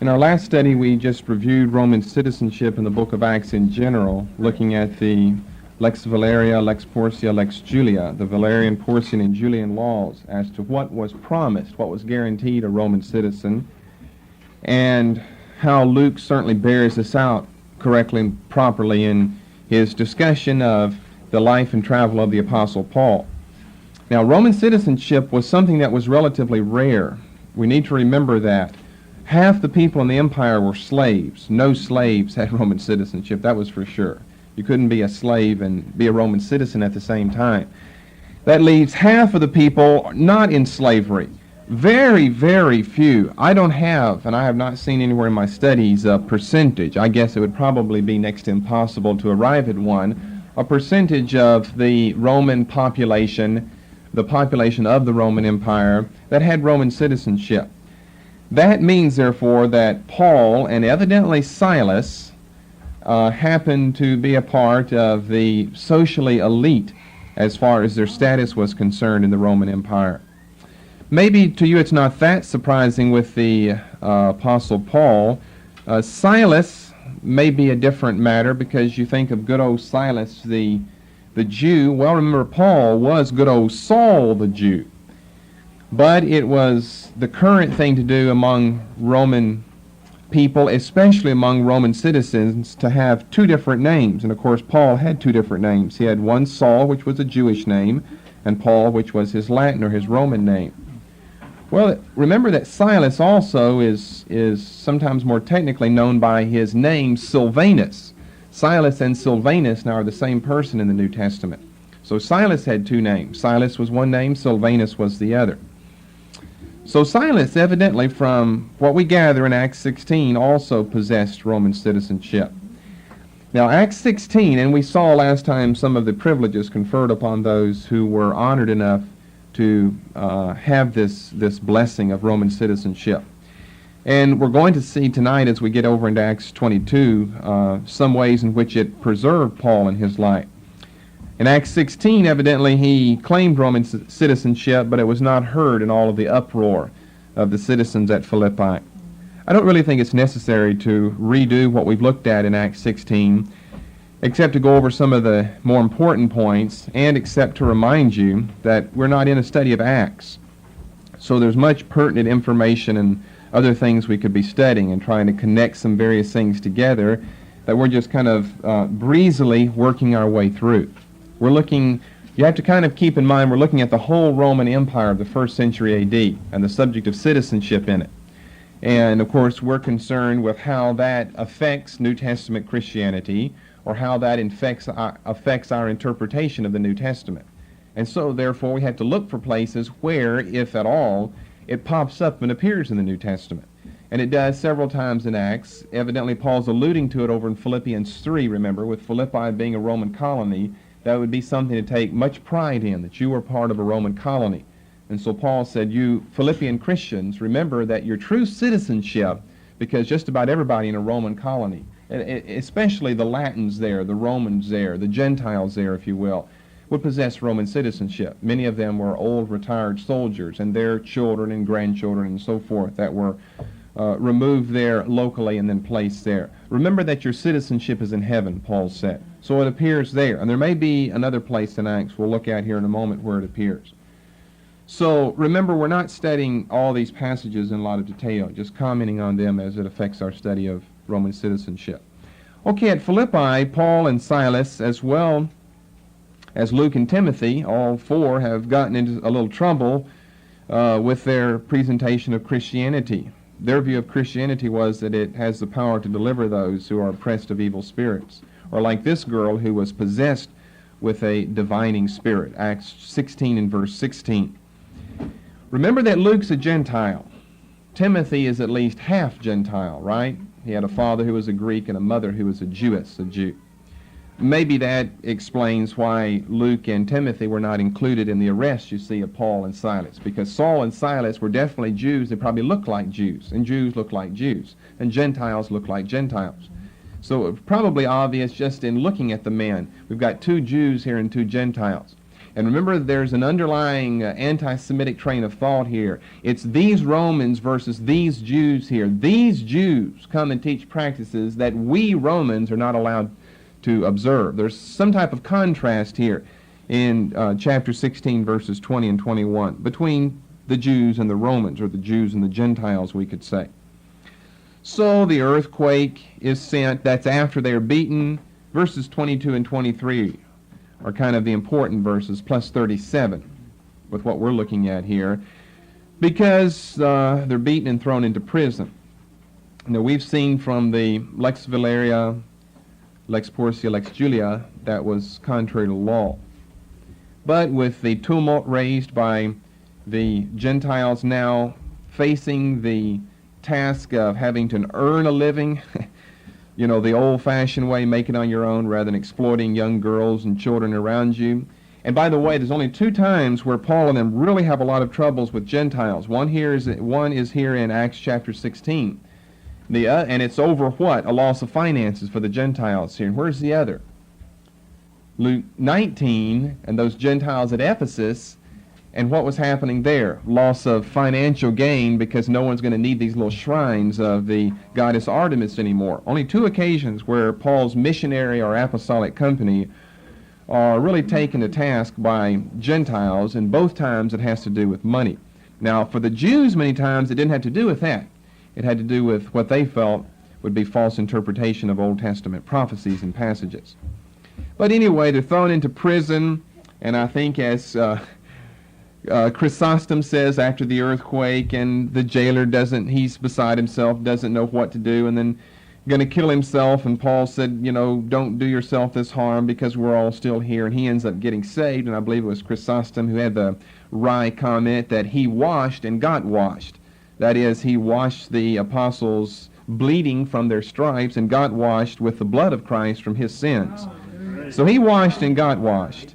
In our last study, we just reviewed Roman citizenship in the book of Acts in general, looking at the Lex Valeria, Lex Porcia, Lex Julia, the Valerian, Porcian, and Julian laws as to what was promised, what was guaranteed a Roman citizen, and how Luke certainly bears this out correctly and properly in his discussion of the life and travel of the Apostle Paul. Now, Roman citizenship was something that was relatively rare. We need to remember that. Half the people in the empire were slaves. No slaves had Roman citizenship, that was for sure. You couldn't be a slave and be a Roman citizen at the same time. That leaves half of the people not in slavery. Very, very few. I don't have, and I have not seen anywhere in my studies, a percentage. I guess it would probably be next to impossible to arrive at one. A percentage of the Roman population, the population of the Roman Empire, that had Roman citizenship. That means, therefore, that Paul and evidently Silas happened to be a part of the socially elite as far as their status was concerned in the Roman Empire. Maybe to you it's not that surprising with the Apostle Paul. Silas may be a different matter because you think of good old Silas the Jew. Well, remember, Paul was good old Saul the Jew. But it was the current thing to do among Roman people, especially among Roman citizens, to have two different names. And of course, Paul had two different names. He had one, Saul, which was a Jewish name, and Paul, which was his Latin or his Roman name. Well, remember that Silas also is sometimes more technically known by his name, Silvanus. Silas and Silvanus now are the same person in the New Testament. So Silas had two names. Silas was one name, Silvanus was the other. So Silas, evidently, from what we gather in Acts 16, also possessed Roman citizenship. Now, Acts 16, and we saw last time some of the privileges conferred upon those who were honored enough to have this blessing of Roman citizenship. And we're going to see tonight, as we get over into Acts 22, some ways in which it preserved Paul in his life. In Acts 16, evidently, he claimed Roman citizenship, but it was not heard in all of the uproar of the citizens at Philippi. I don't really think it's necessary to redo what we've looked at in Acts 16, except to go over some of the more important points, and except to remind you that we're not in a study of Acts. So there's much pertinent information and other things we could be studying and trying to connect some various things together that we're just kind of breezily working our way through. We're looking, you have to kind of keep in mind, we're looking at the whole Roman Empire of the 1st century A.D. and the subject of citizenship in it. And, of course, we're concerned with how that affects New Testament Christianity, or how that affects our interpretation of the New Testament. And so, therefore, we have to look for places where, if at all, it pops up and appears in the New Testament. And it does several times in Acts. Evidently, Paul's alluding to it over in Philippians 3, remember, with Philippi being a Roman colony. That would be something to take much pride in, that you were part of a Roman colony. And so Paul said, you Philippian Christians, remember that your true citizenship, because just about everybody in a Roman colony, especially the Latins there, the Romans there, the Gentiles there, if you will, would possess Roman citizenship. Many of them were old retired soldiers, and their children and grandchildren and so forth that were removed there locally and then placed there. Remember that your citizenship is in heaven, Paul said. So it appears there. And there may be another place in Acts we'll look at here in a moment where it appears. So remember, we're not studying all these passages in a lot of detail, just commenting on them as it affects our study of Roman citizenship. Okay, at Philippi, Paul and Silas, as well as Luke and Timothy, all four have gotten into a little trouble with their presentation of Christianity. Their view of Christianity was that it has the power to deliver those who are oppressed of evil spirits, or like this girl who was possessed with a divining spirit, Acts 16 and verse 16. Remember that Luke's a Gentile. Timothy is at least half Gentile, right? He had a father who was a Greek and a mother who was a Jewess, a Jew. Maybe that explains why Luke and Timothy were not included in the arrest, you see, of Paul and Silas, because Saul and Silas were definitely Jews. They probably looked like Jews, and Jews look like Jews, and Gentiles look like Gentiles. So it's probably obvious just in looking at the men. We've got two Jews here and two Gentiles. And remember, there's an underlying anti-Semitic train of thought here. It's these Romans versus these Jews here. These Jews come and teach practices that we Romans are not allowed to observe. There's some type of contrast here in chapter 16, verses 20 and 21, between the Jews and the Romans, or the Jews and the Gentiles, we could say. So the earthquake is sent. That's after they're beaten. Verses 22 and 23 are kind of the important verses, plus 37, with what we're looking at here, because they're beaten and thrown into prison. Now, we've seen from the Lex Valeria, Lex Porcia, Lex Julia, that was contrary to law. But with the tumult raised by the Gentiles now facing the task of having to earn a living, you know, the old-fashioned way, make it on your own rather than exploiting young girls and children around you. And by the way, there's only 2 times where Paul and them really have a lot of troubles with Gentiles. One is here in Acts chapter 16. And it's over what? A loss of finances for the Gentiles here. And where's the other? Luke 19, and those Gentiles at Ephesus, and what was happening there? Loss of financial gain because no one's going to need these little shrines of the goddess Artemis anymore. Only 2 occasions where Paul's missionary or apostolic company are really taken to task by Gentiles, and both times it has to do with money. Now, for the Jews, many times it didn't have to do with that. It had to do with what they felt would be false interpretation of Old Testament prophecies and passages. But anyway, they're thrown into prison, and I think as Chrysostom says after the earthquake, and the jailer he's beside himself, doesn't know what to do, and then going to kill himself, and Paul said, you know, don't do yourself this harm because we're all still here, and he ends up getting saved. And I believe it was Chrysostom who had the wry comment that he washed and got washed. That is, he washed the apostles bleeding from their stripes and got washed with the blood of Christ from his sins. So he washed and got washed.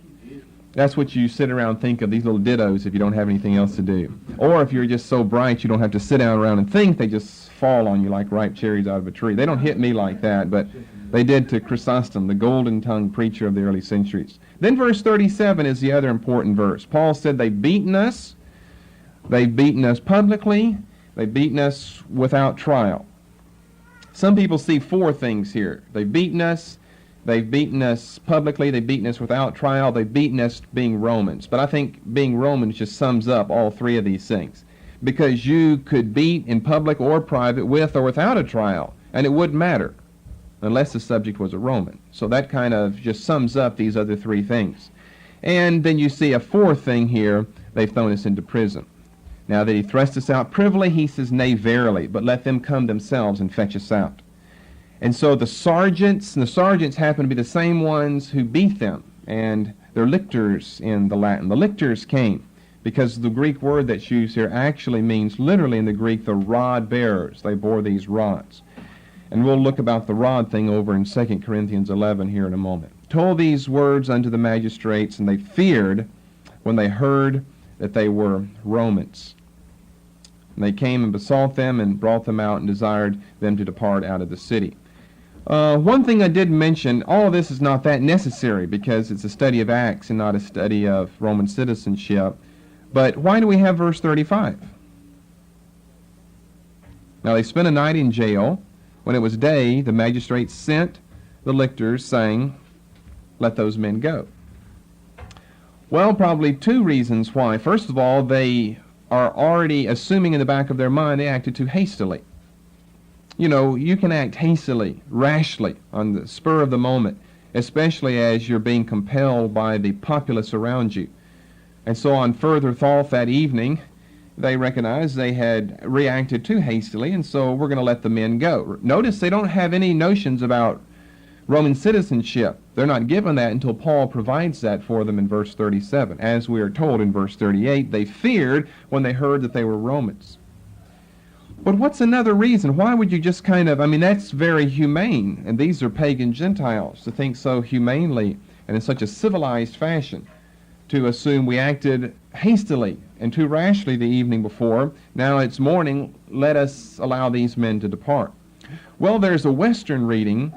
That's what you sit around and think of, these little dittos, if you don't have anything else to do. Or if you're just so bright you don't have to sit down around and think, they just fall on you like ripe cherries out of a tree. They don't hit me like that, but they did to Chrysostom, the golden-tongued preacher of the early centuries. Then verse 37 is the other important verse. Paul said they've beaten us publicly, they've beaten us without trial. Some people see 4 things here. They've beaten us publicly, they've beaten us without trial, they've beaten us being Romans. But I think being Romans just sums up all 3 of these things. Because you could beat in public or private with or without a trial, and it wouldn't matter unless the subject was a Roman. So that kind of just sums up these other 3 things. And then you see a 4th thing here, they've thrown us into prison. Now that he thrust us out privily, he says, nay, verily, but let them come themselves and fetch us out. And so the sergeants happen to be the same ones who beat them, and they're lictors in the Latin. The lictors came because the Greek word that's used here actually means literally in the Greek the rod bearers. They bore these rods. And we'll look about the rod thing over in 2 Corinthians 11 here in a moment. Told these words unto the magistrates, and they feared when they heard that they were Romans. And they came and besought them and brought them out and desired them to depart out of the city. One thing I did mention, all of this is not that necessary because it's a study of Acts and not a study of Roman citizenship. But why do we have verse 35? Now they spent a night in jail. When it was day, the magistrates sent the lictors, saying, let those men go. Well, probably 2 reasons why. First of all, they are already assuming in the back of their mind they acted too hastily. You know, you can act hastily, rashly, on the spur of the moment, especially as you're being compelled by the populace around you. And so on further thought that evening, they recognized they had reacted too hastily, and so we're going to let the men go. Notice they don't have any notions about Roman citizenship. They're not given that until Paul provides that for them in verse 37. As we are told in verse 38, they feared when they heard that they were Romans. But what's another reason? Why would you just that's very humane, and these are pagan Gentiles, to think so humanely and in such a civilized fashion, to assume we acted hastily and too rashly the evening before. Now it's morning, let us allow these men to depart. Well, there's a Western reading.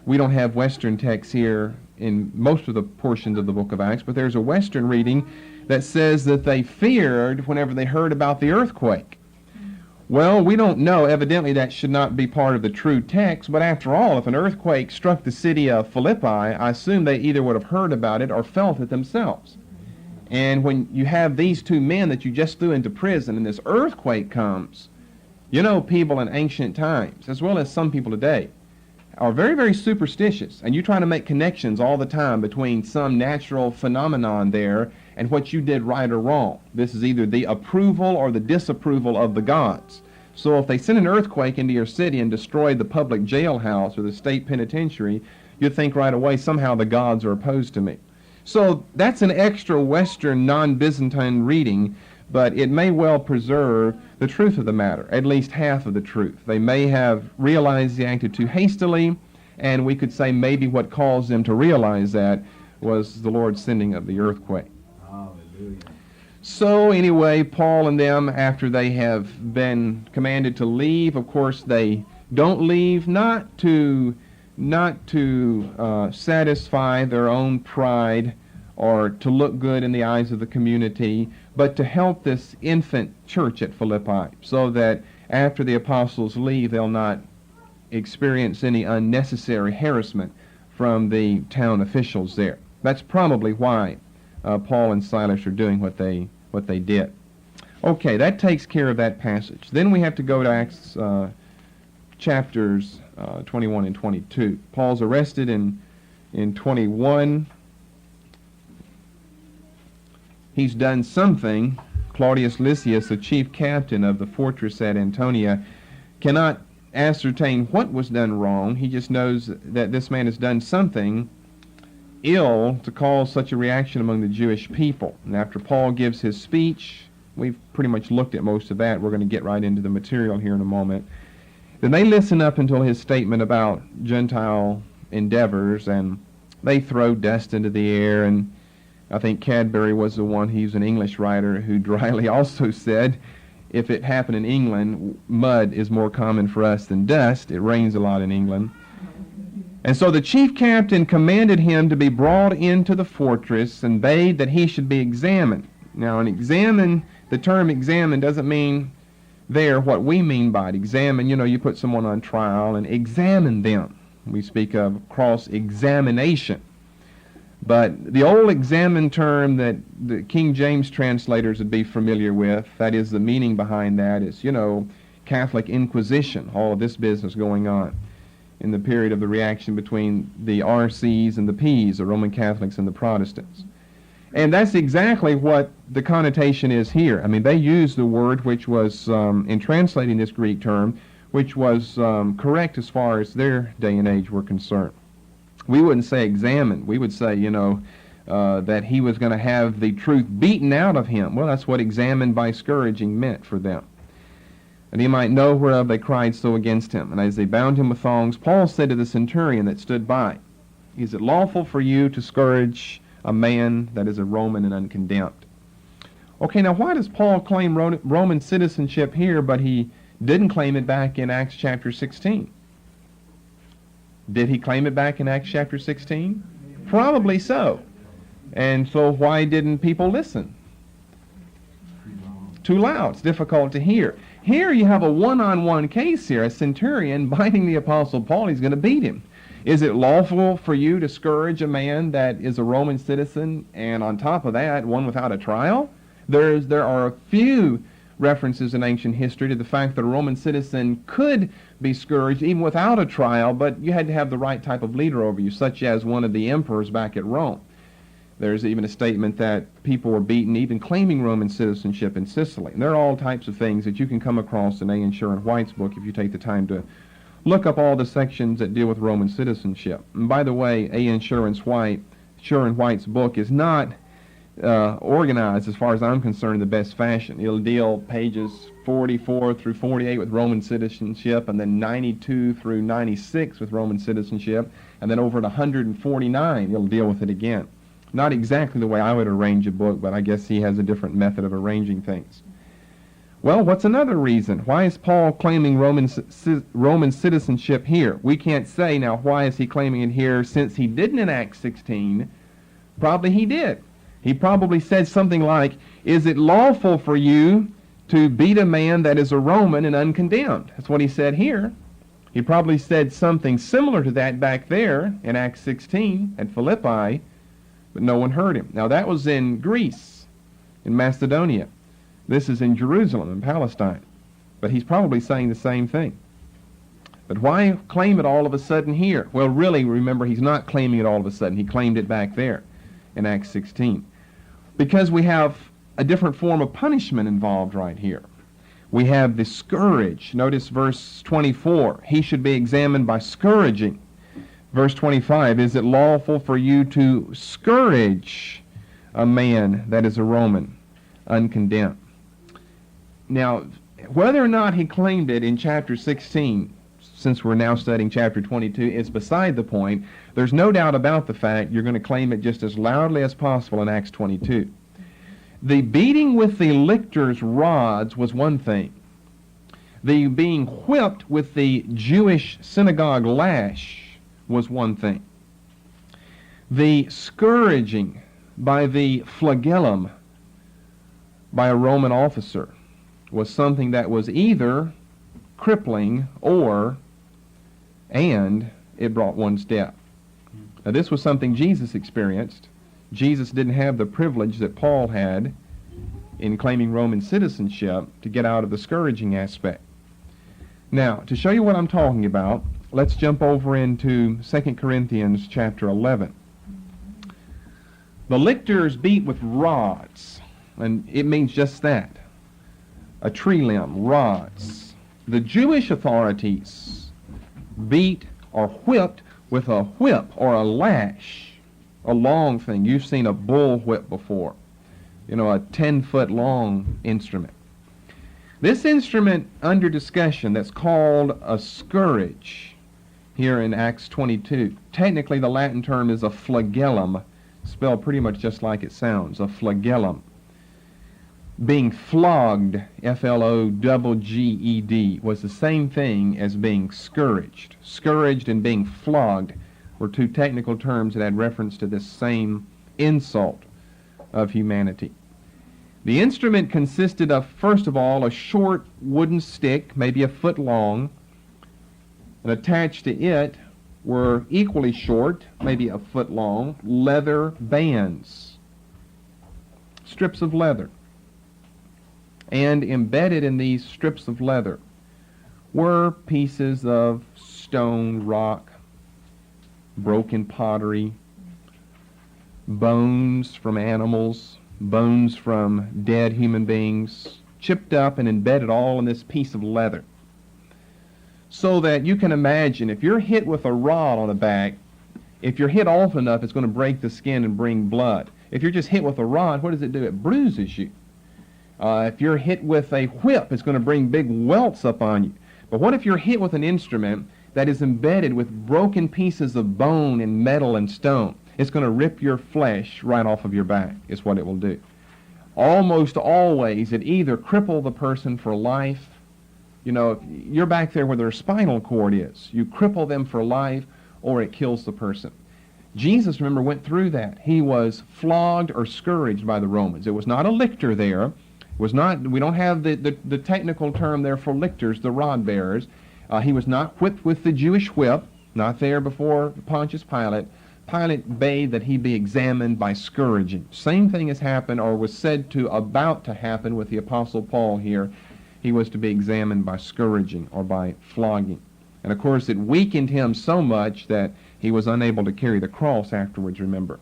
We don't have Western texts here in most of the portions of the book of Acts, but there's a Western reading that says that they feared whenever they heard about the earthquake. Well, we don't know. Evidently, that should not be part of the true text, but after all, if an earthquake struck the city of Philippi, I assume they either would have heard about it or felt it themselves. And when you have these two men that you just threw into prison and this earthquake comes, you know, people in ancient times, as well as some people today, are very, very superstitious, and you try to make connections all the time between some natural phenomenon there and what you did right or wrong. This is either the approval or the disapproval of the gods. So if they send an earthquake into your city and destroy the public jailhouse or the state penitentiary, you think right away somehow the gods are opposed to me. So that's an extra Western non-Byzantine reading, but it may well preserve the truth of the matter, at least half of the truth. They may have realized they acted too hastily, and we could say maybe what caused them to realize that was the Lord's sending of the earthquake. Hallelujah. So anyway, Paul and them, after they have been commanded to leave, of course they don't leave, not to satisfy their own pride or to look good in the eyes of the community, but to help this infant church at Philippi, so that after the apostles leave, they'll not experience any unnecessary harassment from the town officials there. That's probably why Paul and Silas are doing what they did. Okay, that takes care of that passage. Then we have to go to Acts chapters 21 and 22. Paul's arrested in 21. He's done something. Claudius Lysias, the chief captain of the fortress at Antonia, cannot ascertain what was done wrong. He just knows that this man has done something ill to cause such a reaction among the Jewish people. And after Paul gives his speech, we've pretty much looked at most of that. We're going to get right into the material here in a moment. Then they listen up until his statement about Gentile endeavors, and they throw dust into the air, and I think Cadbury was the one, he's an English writer, who dryly also said, if it happened in England, mud is more common for us than dust. It rains a lot in England. And so the chief captain commanded him to be brought into the fortress and bade that he should be examined. Now, the term examine doesn't mean there what we mean by it. Examine, you put someone on trial and examine them. We speak of cross-examination. But the old examine term that the King James translators would be familiar with, that is, the meaning behind that is, Catholic Inquisition, all of this business going on in the period of the reaction between the RCs and the Ps, the Roman Catholics and the Protestants. And that's exactly what the connotation is here. I mean, they used the word which was, in translating this Greek term, which was correct as far as their day and age were concerned. We wouldn't say examine. We would say, that he was going to have the truth beaten out of him. Well, that's what examined by scourging meant for them. And he might know whereof they cried so against him. And as they bound him with thongs, Paul said to the centurion that stood by, is it lawful for you to scourge a man that is a Roman and uncondemned? Okay, now why does Paul claim Roman citizenship here, but he didn't claim it back in Acts chapter 16? Did he claim it back in Acts chapter 16? Probably so. And so why didn't people listen? Too loud. It's difficult to hear. Here you have a one-on-one case here, a centurion binding the Apostle Paul. He's going to beat him. Is it lawful for you to scourge a man that is a Roman citizen, and on top of that, one without a trial? There are a few references in ancient history to the fact that a Roman citizen could be scourged even without a trial, but you had to have the right type of leader over you, such as one of the emperors back at Rome. There's even a statement that people were beaten even claiming Roman citizenship in Sicily. And there are all types of things that you can come across in A. and Sharon White's book if you take the time to look up all the sections that deal with Roman citizenship. And by the way, A. and Sharon White's book is not organized, as far as I'm concerned, in the best fashion. It'll deal pages 44 through 48 with Roman citizenship, and then 92 through 96 with Roman citizenship, and then over at 149 it'll deal with it again. Not exactly the way I would arrange a book, but I guess he has a different method of arranging things. Well, what's another reason? Why is Paul claiming Roman citizenship here? We can't say, now, why is he claiming it here since he didn't in Acts 16? Probably he did. He probably said something like, is it lawful for you to beat a man that is a Roman and uncondemned? That's what he said here. He probably said something similar to that back there in Acts 16 at Philippi, but no one heard him. Now, that was in Greece, in Macedonia. This is in Jerusalem, in Palestine. But he's probably saying the same thing. But why claim it all of a sudden here? Well, really, remember, he's not claiming it all of a sudden. He claimed it back there in Acts 16. Because we have a different form of punishment involved right here. We have the scourge. Notice verse 24. He should be examined by scourging. Verse 25, is it lawful for you to scourge a man that is a Roman, uncondemned? Now, whether or not he claimed it in chapter 16, since we're now studying chapter 22, is beside the point. There's no doubt about the fact you're going to claim it just as loudly as possible in Acts 22. The beating with the lictors' rods was one thing. The being whipped with the Jewish synagogue lash was one thing. The scourging by the flagellum by a Roman officer was something that was either crippling and it brought one's death. Now, this was something Jesus experienced. Jesus didn't have the privilege that Paul had in claiming Roman citizenship to get out of the scourging aspect. Now, to show you what I'm talking about, let's jump over into 2 Corinthians chapter 11. The lictors beat with rods, and it means just that. A tree limb, rods. The Jewish authorities beat or whipped with a whip or a lash, a long thing. You've seen a bull whip before, a 10-foot long instrument. This instrument under discussion that's called a scourge here in Acts 22, technically the Latin term is a flagellum, spelled pretty much just like it sounds, a flagellum. Being flogged, F-L-O-G-G-E-D, was the same thing as being scourged. Scourged and being flogged were two technical terms that had reference to this same insult of humanity. The instrument consisted of, first of all, a short wooden stick, maybe a foot long, and attached to it were equally short, maybe a foot long, leather bands, strips of leather. And embedded in these strips of leather were pieces of stone, rock, broken pottery, bones from animals, bones from dead human beings, chipped up and embedded all in this piece of leather. So that you can imagine, if you're hit with a rod on the back, if you're hit often enough, it's going to break the skin and bring blood. If you're just hit with a rod, what does it do? It bruises you. If you're hit with a whip, it's going to bring big welts up on you. But what if you're hit with an instrument that is embedded with broken pieces of bone and metal and stone? It's going to rip your flesh right off of your back, is what it will do. Almost always, it either cripple the person for life. If you're back there where their spinal cord is. You cripple them for life, or it kills the person. Jesus, remember, went through that. He was flogged or scourged by the Romans. It was not a lictor there. We don't have the technical term there for lictors, the rod bearers. He was not whipped with the Jewish whip, not there before Pontius Pilate. Pilate bade that he be examined by scourging. Same thing has happened, or was said to about to happen with the Apostle Paul here. He was to be examined by scourging or by flogging. And of course it weakened him so much that he was unable to carry the cross afterwards, remember.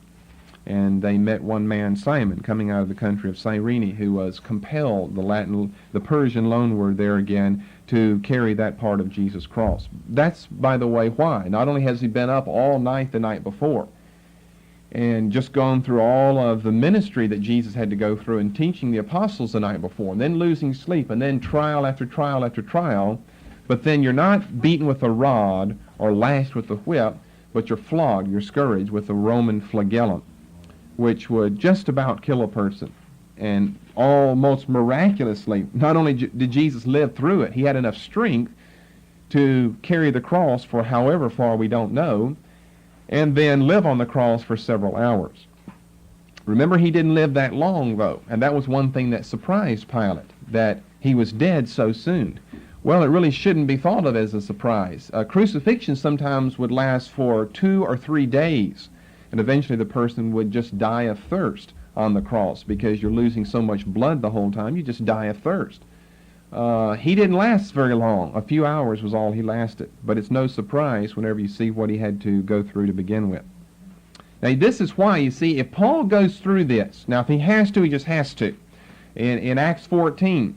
And they met one man, Simon, coming out of the country of Cyrene, who was compelled, the Persian loanword there again, to carry that part of Jesus' cross. That's, by the way, why. Not only has he been up all night the night before, and just gone through all of the ministry that Jesus had to go through in teaching the apostles the night before, and then losing sleep, and then trial after trial after trial, but then you're not beaten with a rod or lashed with a whip, but you're flogged, you're scourged with a Roman flagellum, which would just about kill a person. And almost miraculously, not only did Jesus live through it, he had enough strength to carry the cross for however far we don't know, and then live on the cross for several hours. Remember, he didn't live that long, though, and that was one thing that surprised Pilate, that he was dead so soon. Well, it really shouldn't be thought of as a surprise. Crucifixion sometimes would last for 2 or 3 days, and eventually the person would just die of thirst on the cross because you're losing so much blood the whole time, you just die of thirst. He didn't last very long. A few hours was all he lasted, but it's no surprise whenever you see what he had to go through to begin with. Now, this is why, you see, if Paul goes through this, now if he has to, he just has to. In Acts 14,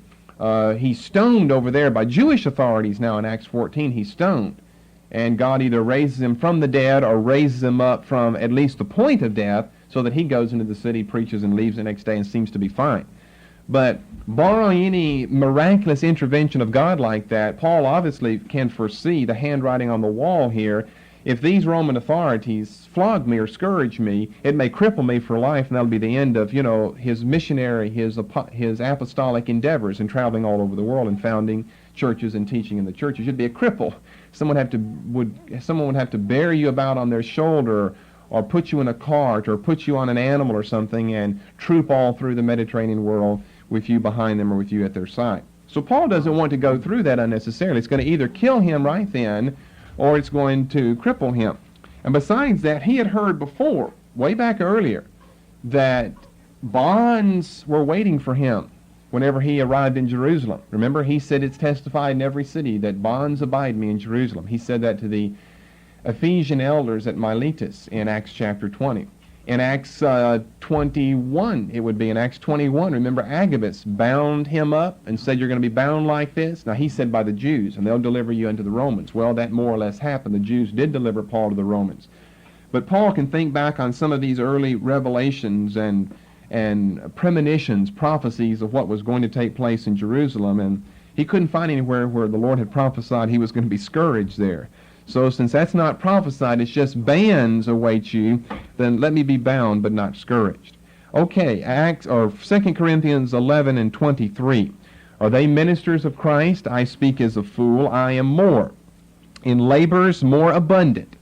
he's stoned over there by Jewish authorities now in Acts 14, he's stoned. And God either raises him from the dead or raises him up from at least the point of death so that he goes into the city, preaches, and leaves the next day and seems to be fine. But barring any miraculous intervention of God like that, Paul obviously can foresee the handwriting on the wall here. If these Roman authorities flog me or scourge me, it may cripple me for life, and that'll be the end of, his missionary, his apostolic endeavors in traveling all over the world and founding churches and teaching in the churches. You'd be a cripple. Someone would have to bear you about on their shoulder, or put you in a cart, or put you on an animal or something, and troop all through the Mediterranean world with you behind them or with you at their side. So Paul doesn't want to go through that unnecessarily. It's going to either kill him right then, or it's going to cripple him. And besides that, he had heard before, way back earlier, that bonds were waiting for him whenever he arrived in Jerusalem. Remember, he said, it's testified in every city that bonds abide me in Jerusalem. He said that to the Ephesian elders at Miletus in Acts chapter 20. In Acts 21, it would be in Acts 21, remember Agabus bound him up and said, you're going to be bound like this. Now he said by the Jews, and they'll deliver you unto the Romans. Well, that more or less happened. The Jews did deliver Paul to the Romans. But Paul can think back on some of these early revelations and premonitions, prophecies of what was going to take place in Jerusalem, and he couldn't find anywhere where the Lord had prophesied he was going to be scourged there. So since that's not prophesied, it's just bands await you, then let me be bound but not scourged. Okay, 2 Corinthians 11 and 23. Are they ministers of Christ? I speak as a fool. I am more. In labors more abundant.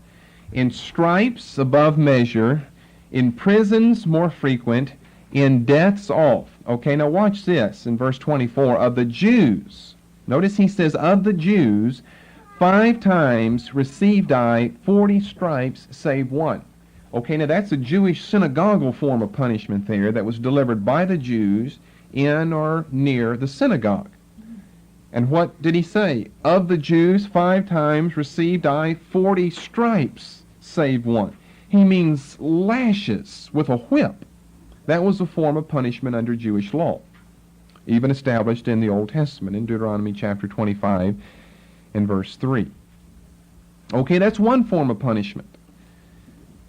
In stripes above measure. In prisons more frequent. In deaths oft. Okay, now watch this in verse 24. Of the Jews, notice he says, of the Jews, 5 times received I 40 stripes save one. Okay, now that's a Jewish synagogal form of punishment there that was delivered by the Jews in or near the synagogue. And what did he say? Of the Jews 5 times received I 40 stripes save one. He means lashes with a whip. That was a form of punishment under Jewish law, even established in the Old Testament in Deuteronomy chapter 25 and verse 3. Okay, that's one form of punishment.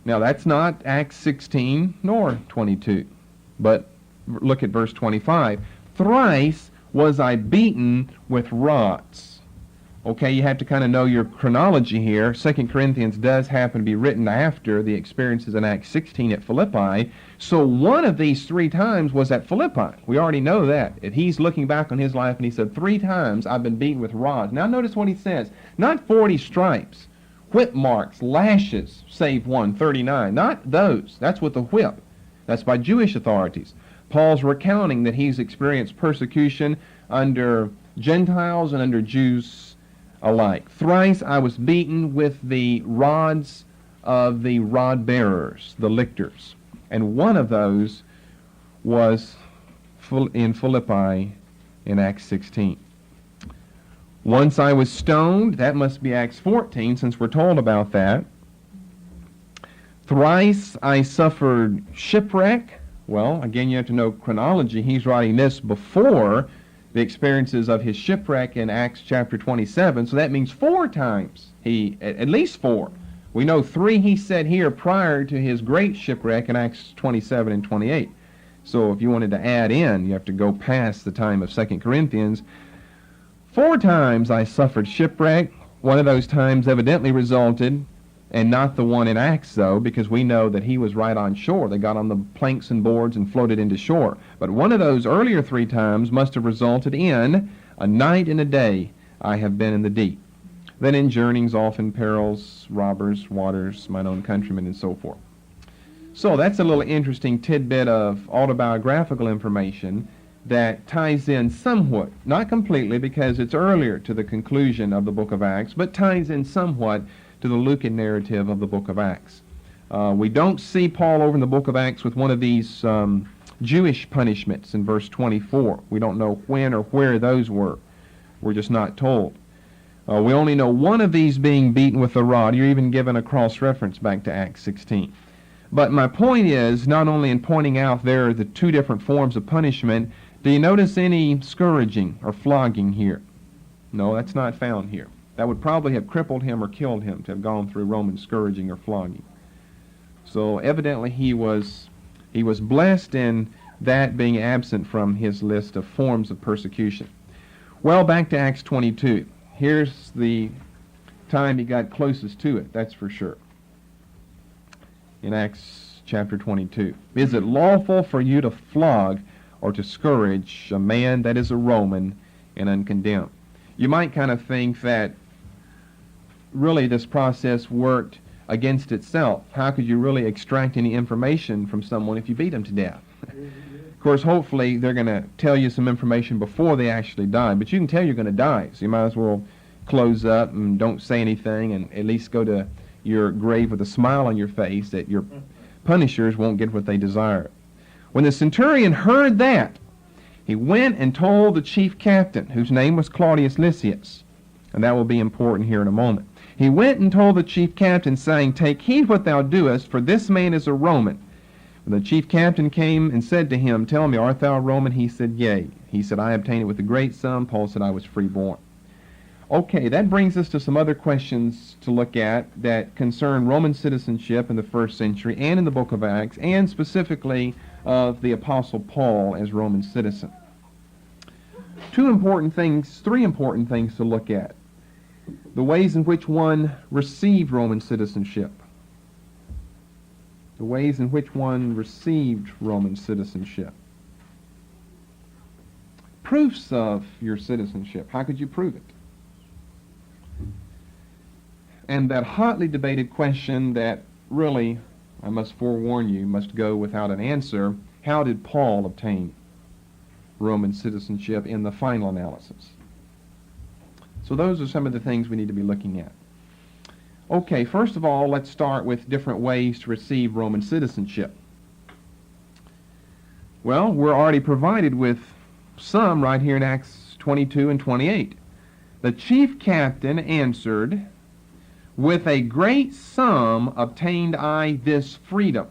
Now, that's not Acts 16 nor 22. But look at verse 25. Thrice was I beaten with rods. Okay, you have to kind of know your chronology here. 2 Corinthians does happen to be written after the experiences in Acts 16 at Philippi. So one of these 3 times was at Philippi. We already know that. If he's looking back on his life and he said, 3 times I've been beaten with rods. Now notice what he says. Not 40 stripes, whip marks, lashes, save one, 39. Not those. That's with the whip. That's by Jewish authorities. Paul's recounting that he's experienced persecution under Gentiles and under Jews alike. Thrice I was beaten with the rods of the rod bearers, the lictors. And one of those was in Philippi in Acts 16. Once I was stoned. That must be Acts 14, since we're told about that. Thrice I suffered shipwreck. Well, again, you have to know chronology. He's writing this before the experiences of his shipwreck in Acts chapter 27. So that means 4 times. At least 4. We know 3 he said here prior to his great shipwreck in Acts 27 and 28. So if you wanted to add in, you have to go past the time of 2 Corinthians. 4 times I suffered shipwreck. One of those times evidently resulted and not the one in Acts, though, because we know that he was right on shore. They got on the planks and boards and floated into shore. But one of those earlier 3 times must have resulted in a night and a day I have been in the deep. Then in journeyings, often perils, robbers, waters, mine own countrymen, and so forth. So that's a little interesting tidbit of autobiographical information that ties in somewhat, not completely because it's earlier to the conclusion of the book of Acts, but ties in somewhat to the Lucan narrative of the book of Acts. We don't see Paul over in the book of Acts with one of these Jewish punishments in verse 24. We don't know when or where those were. We're just not told. We only know one of these being beaten with a rod. You're even given a cross-reference back to Acts 16. But my point is, not only in pointing out there are the 2 different forms of punishment, do you notice any scourging or flogging here? No, that's not found here. That would probably have crippled him or killed him to have gone through Roman scourging or flogging. So evidently he was blessed in that being absent from his list of forms of persecution. Well, back to Acts 22. Here's the time he got closest to it, that's for sure. In Acts chapter 22. Is it lawful for you to flog or to scourge a man that is a Roman and uncondemned? You might kind of think that really this process worked against itself. How could you really extract any information from someone if you beat them to death? Of course, hopefully they're going to tell you some information before they actually die, but you can tell you're going to die, so you might as well close up and don't say anything and at least go to your grave with a smile on your face that your punishers won't get what they desire. When the centurion heard that, he went and told the chief captain, whose name was Claudius Lysias, and that will be important here in a moment. He went and told the chief captain, saying, Take heed what thou doest, for this man is a Roman. When the chief captain came and said to him, Tell me, art thou a Roman? He said, Yea. He said, I obtained it with a great sum. Paul said, I was freeborn. Okay, that brings us to some other questions to look at that concern Roman citizenship in the 1st century and in the book of Acts, and specifically of the Apostle Paul as Roman citizen. 3 important things to look at. The ways in which one received Roman citizenship. The ways in which one received Roman citizenship. Proofs of your citizenship. How could you prove it? And that hotly debated question that really, I must forewarn you, must go without an answer. How did Paul obtain Roman citizenship in the final analysis? So those are some of the things we need to be looking at. Okay, first of all, let's start with different ways to receive Roman citizenship. Well, we're already provided with some right here in Acts 22 and 28. The chief captain answered, With a great sum obtained I this freedom.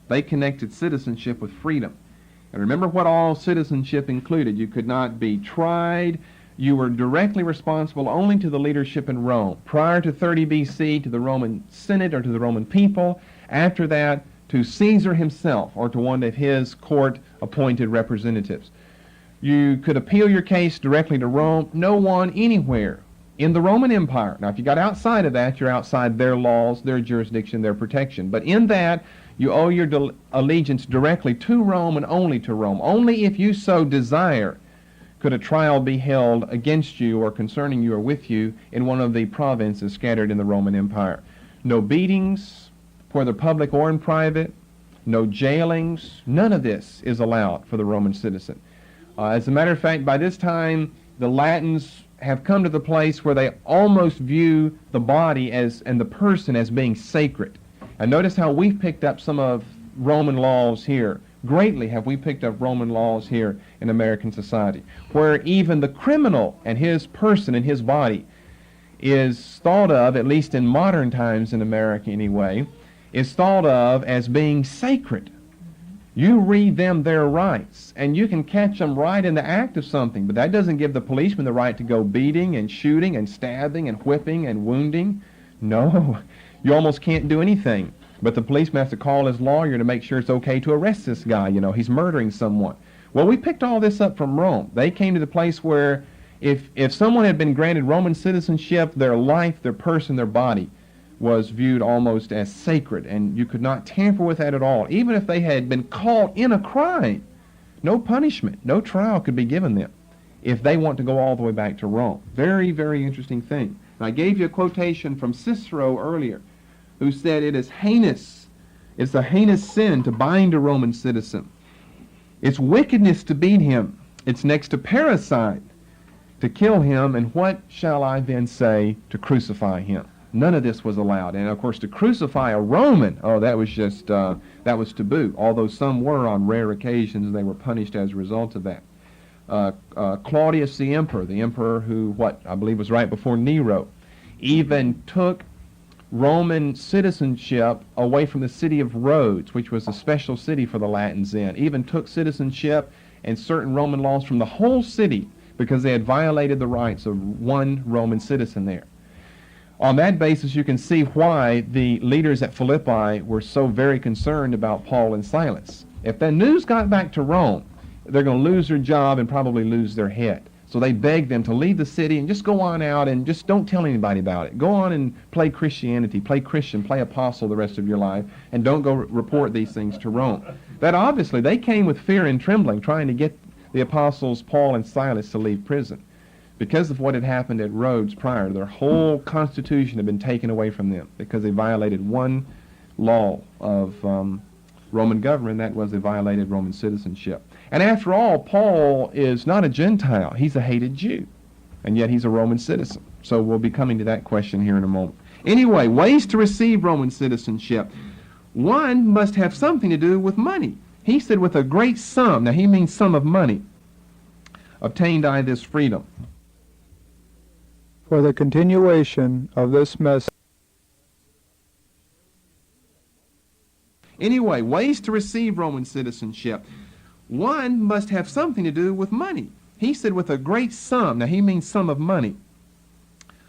They connected citizenship with freedom. And remember what all citizenship included. You could not be tried. You were directly responsible only to the leadership in Rome. Prior to 30 BC, to the Roman Senate or to the Roman people. After that, to Caesar himself or to one of his court-appointed representatives. You could appeal your case directly to Rome. No one anywhere in the Roman Empire. Now, if you got outside of that, you're outside their laws, their jurisdiction, their protection. But in that, you owe your allegiance directly to Rome and only to Rome. Only if you so desire could a trial be held against you or concerning you or with you in one of the provinces scattered in the Roman Empire. No beatings, whether public or in private, no jailings, none of this is allowed for the Roman citizen. As a matter of fact, by this time, the Latins have come to the place where they almost view the body and the person as being sacred. And notice how we've picked up some of Roman laws here. Greatly have we picked up Roman laws here in American society, where even the criminal and his person and his body is thought of, at least in modern times in America anyway, is thought of as being sacred. You read them their rights, and you can catch them right in the act of something, but that doesn't give the policeman the right to go beating and shooting and stabbing and whipping and wounding. No, you almost can't do anything. But the policeman has to call his lawyer to make sure it's okay to arrest this guy. You know, he's murdering someone. Well, we picked all this up from Rome. They came to the place where if someone had been granted Roman citizenship, their life, their person, their body was viewed almost as sacred, and you could not tamper with that at all. Even if they had been caught in a crime, no punishment, no trial could be given them if they want to go all the way back to Rome. Very, very interesting thing. And I gave you a quotation from Cicero earlier, who said it is heinous, it's a heinous sin to bind a Roman citizen. It's wickedness to beat him. It's next to parricide to kill him, and what shall I then say to crucify him? None of this was allowed. And of course, to crucify a Roman, oh, that was just, that was taboo. Although some were on rare occasions, they were punished as a result of that. Claudius the emperor who, I believe was right before Nero, even took Roman citizenship away from the city of Rhodes, which was a special city for the Latins then. Even took citizenship and certain Roman laws from the whole city because they had violated the rights of one Roman citizen there. On that basis, you can see why the leaders at Philippi were so very concerned about Paul and Silas. If the news got back to Rome, they're going to lose their job and probably lose their head. So they begged them to leave the city and just go on out and just don't tell anybody about it. Go on and play Christianity, play Christian, play apostle the rest of your life, and don't go report these things to Rome. That obviously, they came with fear and trembling, trying to get the apostles Paul and Silas to leave prison. Because of what had happened at Rhodes prior, their whole constitution had been taken away from them because they violated one law of Roman government, that was they violated Roman citizenship. And after all, Paul is not a Gentile. He's a hated Jew. And yet he's a Roman citizen. So we'll be coming to that question here in a moment. Anyway, ways to receive Roman citizenship. One must have something to do with money. He said with a great sum. Now he means sum of money. Obtained I this freedom. For the continuation of this message. Anyway, ways to receive Roman citizenship. One must have something to do with money. He said with a great sum. Now he means sum of money.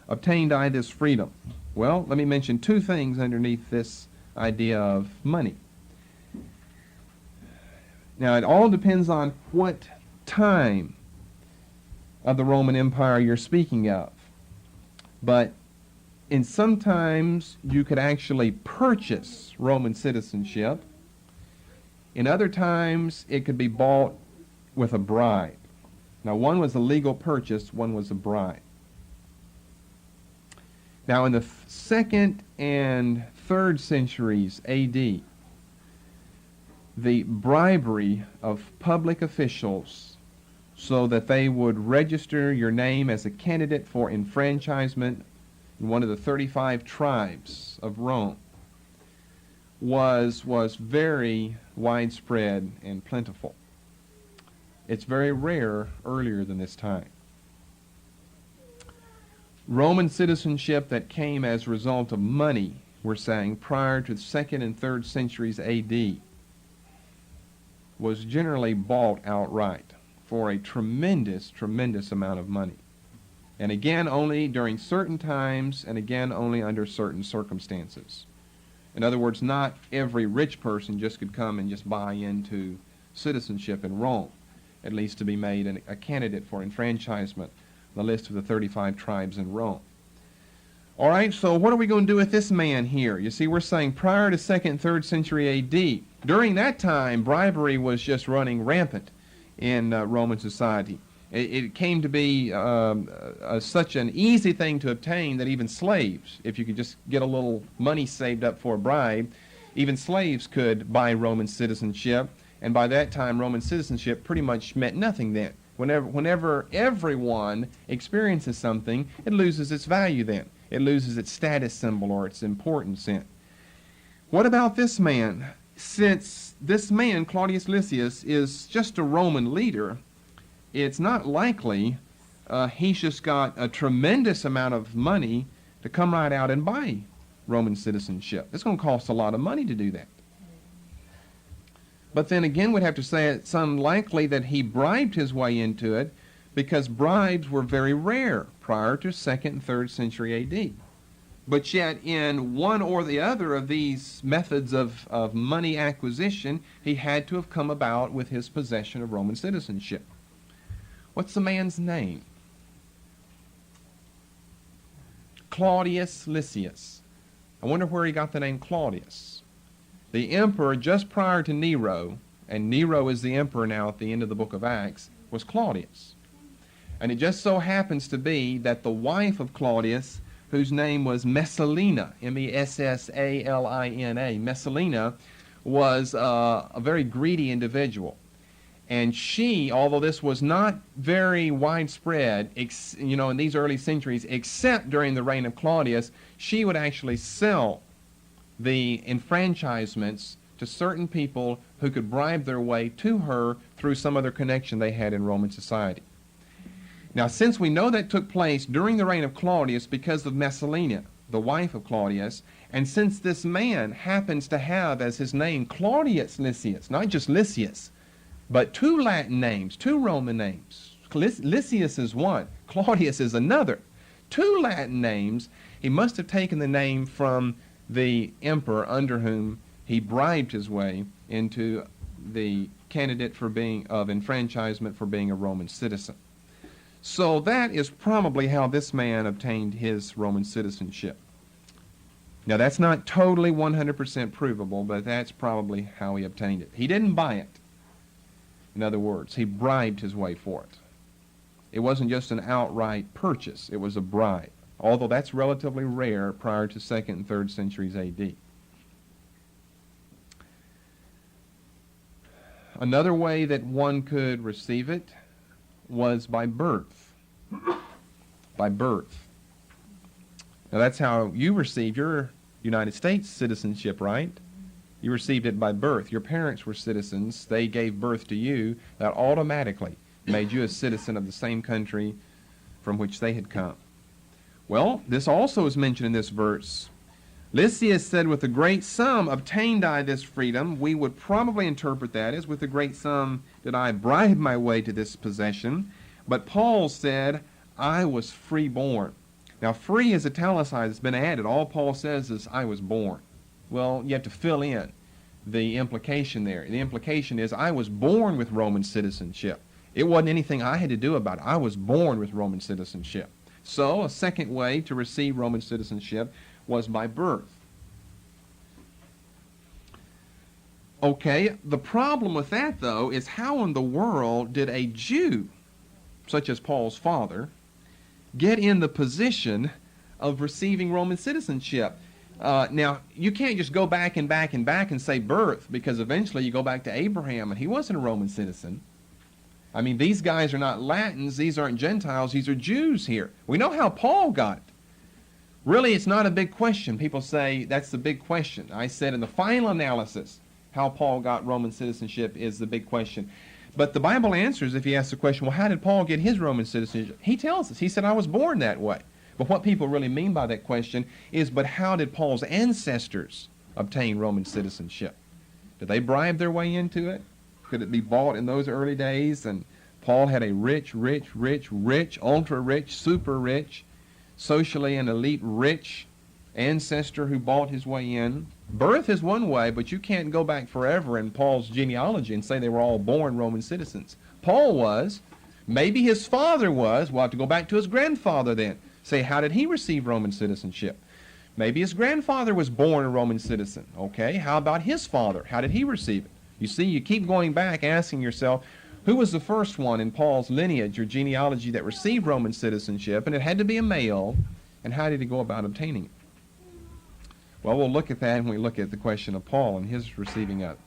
Obtained I this freedom. Well, let me mention two things underneath this idea of money. Now it all depends on what time of the Roman Empire you're speaking of. But in sometimes you could actually purchase Roman citizenship. In other times it could be bought with a bribe. Now one was a legal purchase, one was a bribe. Now in the 2nd and 3rd centuries AD, the bribery of public officials so that they would register your name as a candidate for enfranchisement in one of the 35 tribes of Rome was very widespread and plentiful. It's very rare earlier than this time. Roman citizenship that came as a result of money, we're saying, prior to the 2nd and 3rd centuries AD, was generally bought outright for a tremendous, tremendous amount of money. And again, only during certain times, and again, only under certain circumstances. In other words, not every rich person just could come and just buy into citizenship in Rome, at least to be made a candidate for enfranchisement on the list of the 35 tribes in Rome. All right, so what are we going to do with this man here? You see, we're saying prior to 2nd and 3rd century AD. During that time, bribery was just running rampant in Roman society. It came to be such an easy thing to obtain that even slaves, if you could just get a little money saved up for a bribe, even slaves could buy Roman citizenship. And by that time, Roman citizenship pretty much meant nothing then. Whenever everyone experiences something, it loses its value then. It loses its status symbol or its importance then. What about this man? Since this man, Claudius Lysias, is just a Roman leader, it's not likely he's just got a tremendous amount of money to come right out and buy Roman citizenship. It's going to cost a lot of money to do that. But then again, we'd have to say it's unlikely that he bribed his way into it, because bribes were very rare prior to 2nd and 3rd century AD. But yet, in one or the other of these methods of money acquisition, he had to have come about with his possession of Roman citizenship. What's the man's name? Claudius Lysias. I wonder where he got the name Claudius. The emperor just prior to Nero, and Nero is the emperor now at the end of the book of Acts, was Claudius. And it just so happens to be that the wife of Claudius, whose name was Messalina, Messalina, Messalina, was a very greedy individual. And she, although this was not very widespread, in these early centuries, except during the reign of Claudius, she would actually sell the enfranchisements to certain people who could bribe their way to her through some other connection they had in Roman society. Now, since we know that took place during the reign of Claudius because of Messalina, the wife of Claudius, and since this man happens to have as his name Claudius Lysias, not just Lysias, but two Latin names, two Roman names. Lysias is one, Claudius is another. Two Latin names. He must have taken the name from the emperor under whom he bribed his way into the candidate for being of enfranchisement for being a Roman citizen. So that is probably how this man obtained his Roman citizenship. Now that's not totally 100% provable, but that's probably how he obtained it. He didn't buy it. In other words, he bribed his way for it. It wasn't just an outright purchase, it was a bribe, although that's relatively rare prior to 2nd and 3rd centuries AD. Another way that one could receive it was by birth. By birth. Now that's how you receive your United States citizenship, right? You received it by birth. Your parents were citizens. They gave birth to you. That automatically made you a citizen of the same country from which they had come. Well, this also is mentioned in this verse. Lysias said, with a great sum obtained I this freedom. We would probably interpret that as, with a great sum did I bribe my way to this possession. But Paul said, I was freeborn. Now, free is italicized. It's been added. All Paul says is, I was born. Well, you have to fill in the implication there. The implication is, I was born with Roman citizenship. It wasn't anything I had to do about it. I was born with Roman citizenship. So, a second way to receive Roman citizenship was by birth. Okay, the problem with that, though, is how in the world did a Jew, such as Paul's father, get in the position of receiving Roman citizenship? Now, you can't just go back and say birth, because eventually you go back to Abraham, and he wasn't a Roman citizen. I mean, these guys are not Latins, these aren't Gentiles, these are Jews here. We know how Paul got it. Really, it's not a big question. People say that's the big question. I said in the final analysis, how Paul got Roman citizenship is the big question. But the Bible answers if you ask the question, well, how did Paul get his Roman citizenship? He tells us. He said, I was born that way. But what people really mean by that question is, but how did Paul's ancestors obtain Roman citizenship? Did they bribe their way into it? Could it be bought in those early days? And Paul had a rich, ultra-rich, super-rich, socially and elite rich ancestor who bought his way in. Birth is one way, but you can't go back forever in Paul's genealogy and say they were all born Roman citizens. Paul was. Maybe his father was. We'll have to go back to his grandfather then. Say, how did he receive Roman citizenship? Maybe his grandfather was born a Roman citizen. Okay, how about his father? How did he receive it? You see, you keep going back asking yourself, who was the first one in Paul's lineage or genealogy that received Roman citizenship? And it had to be a male. And how did he go about obtaining it? Well, we'll look at that when we look at the question of Paul and his receiving of it.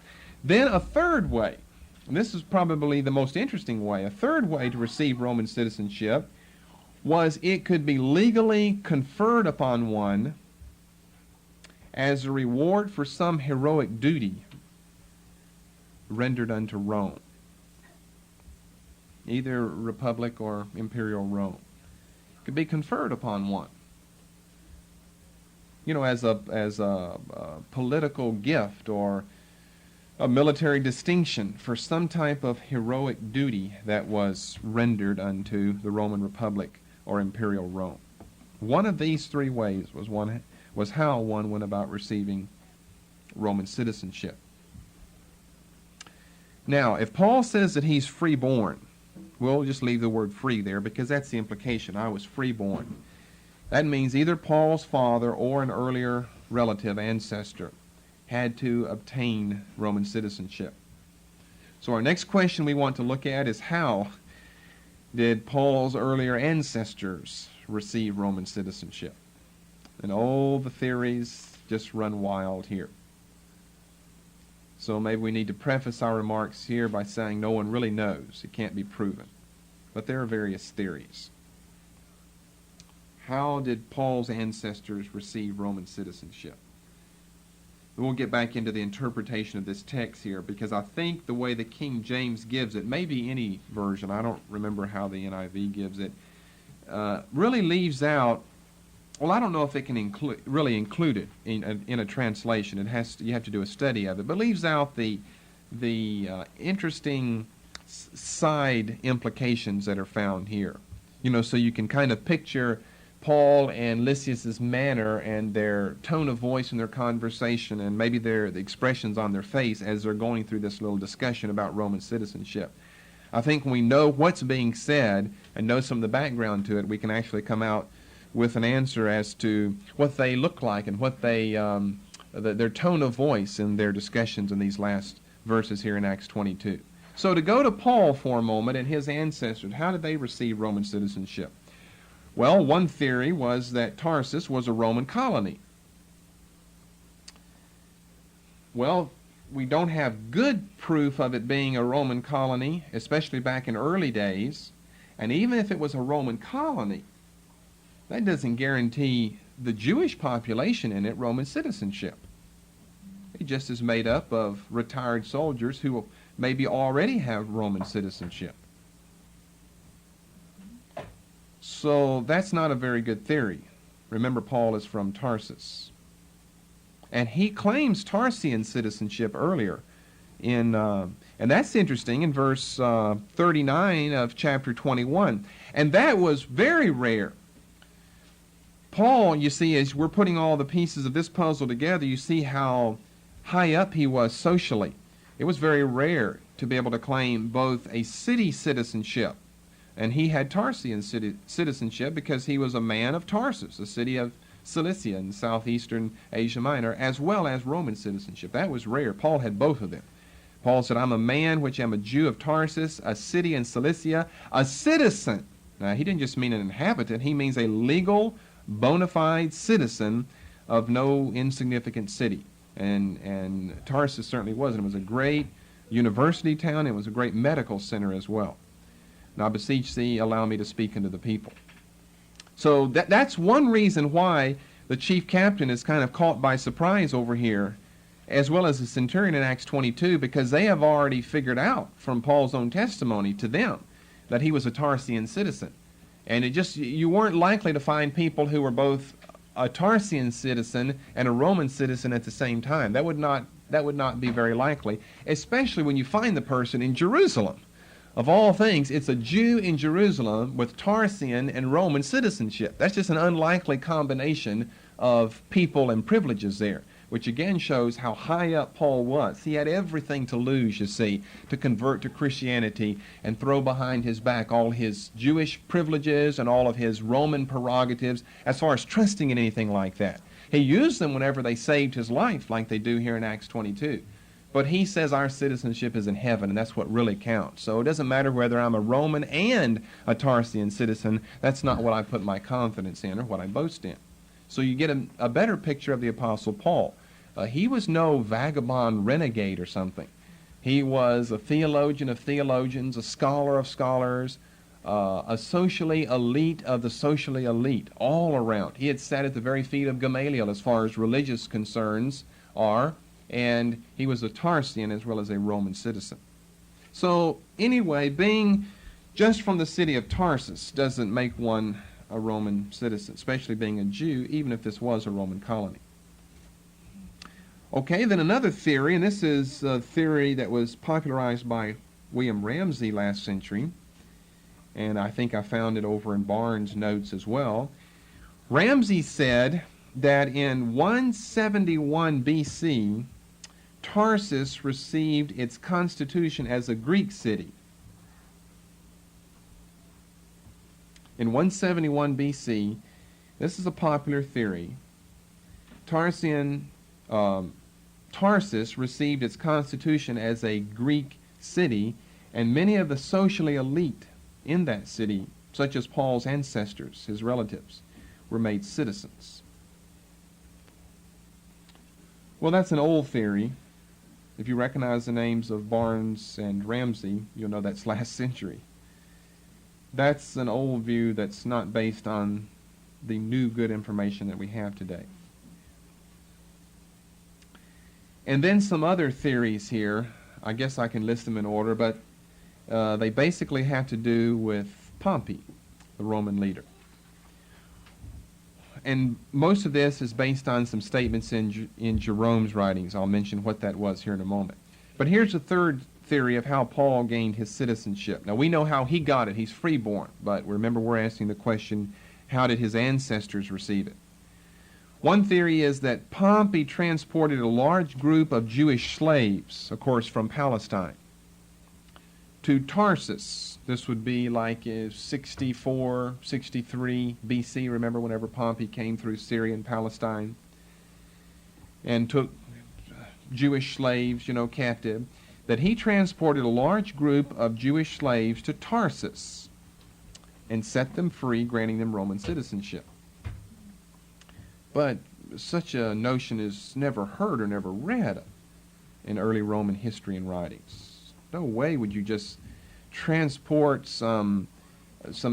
Then a third way, and this is probably the most interesting way, a third way to receive Roman citizenship was it could be legally conferred upon one as a reward for some heroic duty rendered unto Rome, either Republic or Imperial Rome. It could be conferred upon one, as a political gift or a military distinction for some type of heroic duty that was rendered unto the Roman Republic or Imperial Rome. One of these three ways was how one went about receiving Roman citizenship. Now, if Paul says that he's freeborn, we'll just leave the word free there because that's the implication. I was freeborn. That means either Paul's father or an earlier relative, ancestor, had to obtain Roman citizenship. So our next question we want to look at is, how did Paul's earlier ancestors receive Roman citizenship? And all the theories just run wild here. So maybe we need to preface our remarks here by saying no one really knows. It can't be proven. But there are various theories. How did Paul's ancestors receive Roman citizenship? We'll get back into the interpretation of this text here, because I think the way the King James gives it, maybe any version, I don't remember how the NIV gives it, really leaves out, well, I don't know if it can really include it in a translation. You have to do a study of it, but leaves out the interesting side implications that are found here. So you can kind of picture Paul and Lysias's manner and their tone of voice in their conversation, and maybe the expressions on their face as they're going through this little discussion about Roman citizenship. I think when we know what's being said and know some of the background to it, we can actually come out with an answer as to what they look like and what their tone of voice in their discussions in these last verses here in Acts 22. So to go to Paul for a moment and his ancestors, how did they receive Roman citizenship? Well, one theory was that Tarsus was a Roman colony. Well, we don't have good proof of it being a Roman colony, especially back in early days. And even if it was a Roman colony, that doesn't guarantee the Jewish population in it Roman citizenship. It just is made up of retired soldiers who maybe already have Roman citizenship. So that's not a very good theory. Remember, Paul is from Tarsus. And he claims Tarsian citizenship earlier. And that's interesting in verse 39 of chapter 21. And that was very rare. Paul, you see, as we're putting all the pieces of this puzzle together, you see how high up he was socially. It was very rare to be able to claim both a city citizenship, and he had Tarsian citizenship because he was a man of Tarsus, a city of Cilicia in southeastern Asia Minor, as well as Roman citizenship. That was rare. Paul had both of them. Paul said, I'm a man which am a Jew of Tarsus, a city in Cilicia, a citizen. Now, he didn't just mean an inhabitant. He means a legal, bona fide citizen of no insignificant city. And Tarsus certainly was. And it was a great university town. It was a great medical center as well. Now, I beseech thee, allow me to speak unto the people. So that's one reason why the chief captain is kind of caught by surprise over here, as well as the centurion in Acts 22, because they have already figured out from Paul's own testimony to them that he was a Tarsian citizen. And you weren't likely to find people who were both a Tarsian citizen and a Roman citizen at the same time. That would not be very likely, especially when you find the person in Jerusalem. Of all things, it's a Jew in Jerusalem with Tarsian and Roman citizenship. That's just an unlikely combination of people and privileges there, which again shows how high up Paul was. He had everything to lose, you see, to convert to Christianity and throw behind his back all his Jewish privileges and all of his Roman prerogatives as far as trusting in anything like that. He used them whenever they saved his life, like they do here in Acts 22. But he says our citizenship is in heaven, and that's what really counts. So it doesn't matter whether I'm a Roman and a Tarsian citizen. That's not what I put my confidence in or what I boast in. So you get a better picture of the Apostle Paul. He was no vagabond renegade or something. He was a theologian of theologians, a scholar of scholars, a socially elite of the socially elite, all around. He had sat at the very feet of Gamaliel as far as religious concerns are, and he was a Tarsian as well as a Roman citizen. So anyway, being just from the city of Tarsus doesn't make one a Roman citizen, especially being a Jew, even if this was a Roman colony. Okay, then another theory, and this is a theory that was popularized by William Ramsey last century, and I think I found it over in Barnes' notes as well. Ramsey said that in 171 BC, Tarsus received its constitution as a Greek city. In 171 BC, this is a popular theory, Tarsus received its constitution as a Greek city, and many of the socially elite in that city, such as Paul's ancestors, his relatives, were made citizens. Well, that's an old theory. If you recognize the names of Barnes and Ramsey, you'll know that's last century. That's an old view that's not based on the new good information that we have today. And then some other theories here. I guess I can list them in order, but they basically have to do with Pompey, the Roman leader. And most of this is based on some statements in Jerome's writings. I'll mention what that was here in a moment. But here's the third theory of how Paul gained his citizenship. Now, we know how he got it. He's freeborn. But remember, we're asking the question, how did his ancestors receive it? One theory is that Pompey transported a large group of Jewish slaves, of course, from Palestine, to Tarsus. This would be like 64, 63 BC, remember, whenever Pompey came through Syria and Palestine and took Jewish slaves, captive, that he transported a large group of Jewish slaves to Tarsus and set them free, granting them Roman citizenship. But such a notion is never heard or never read in early Roman history and writings. No way would you just transport some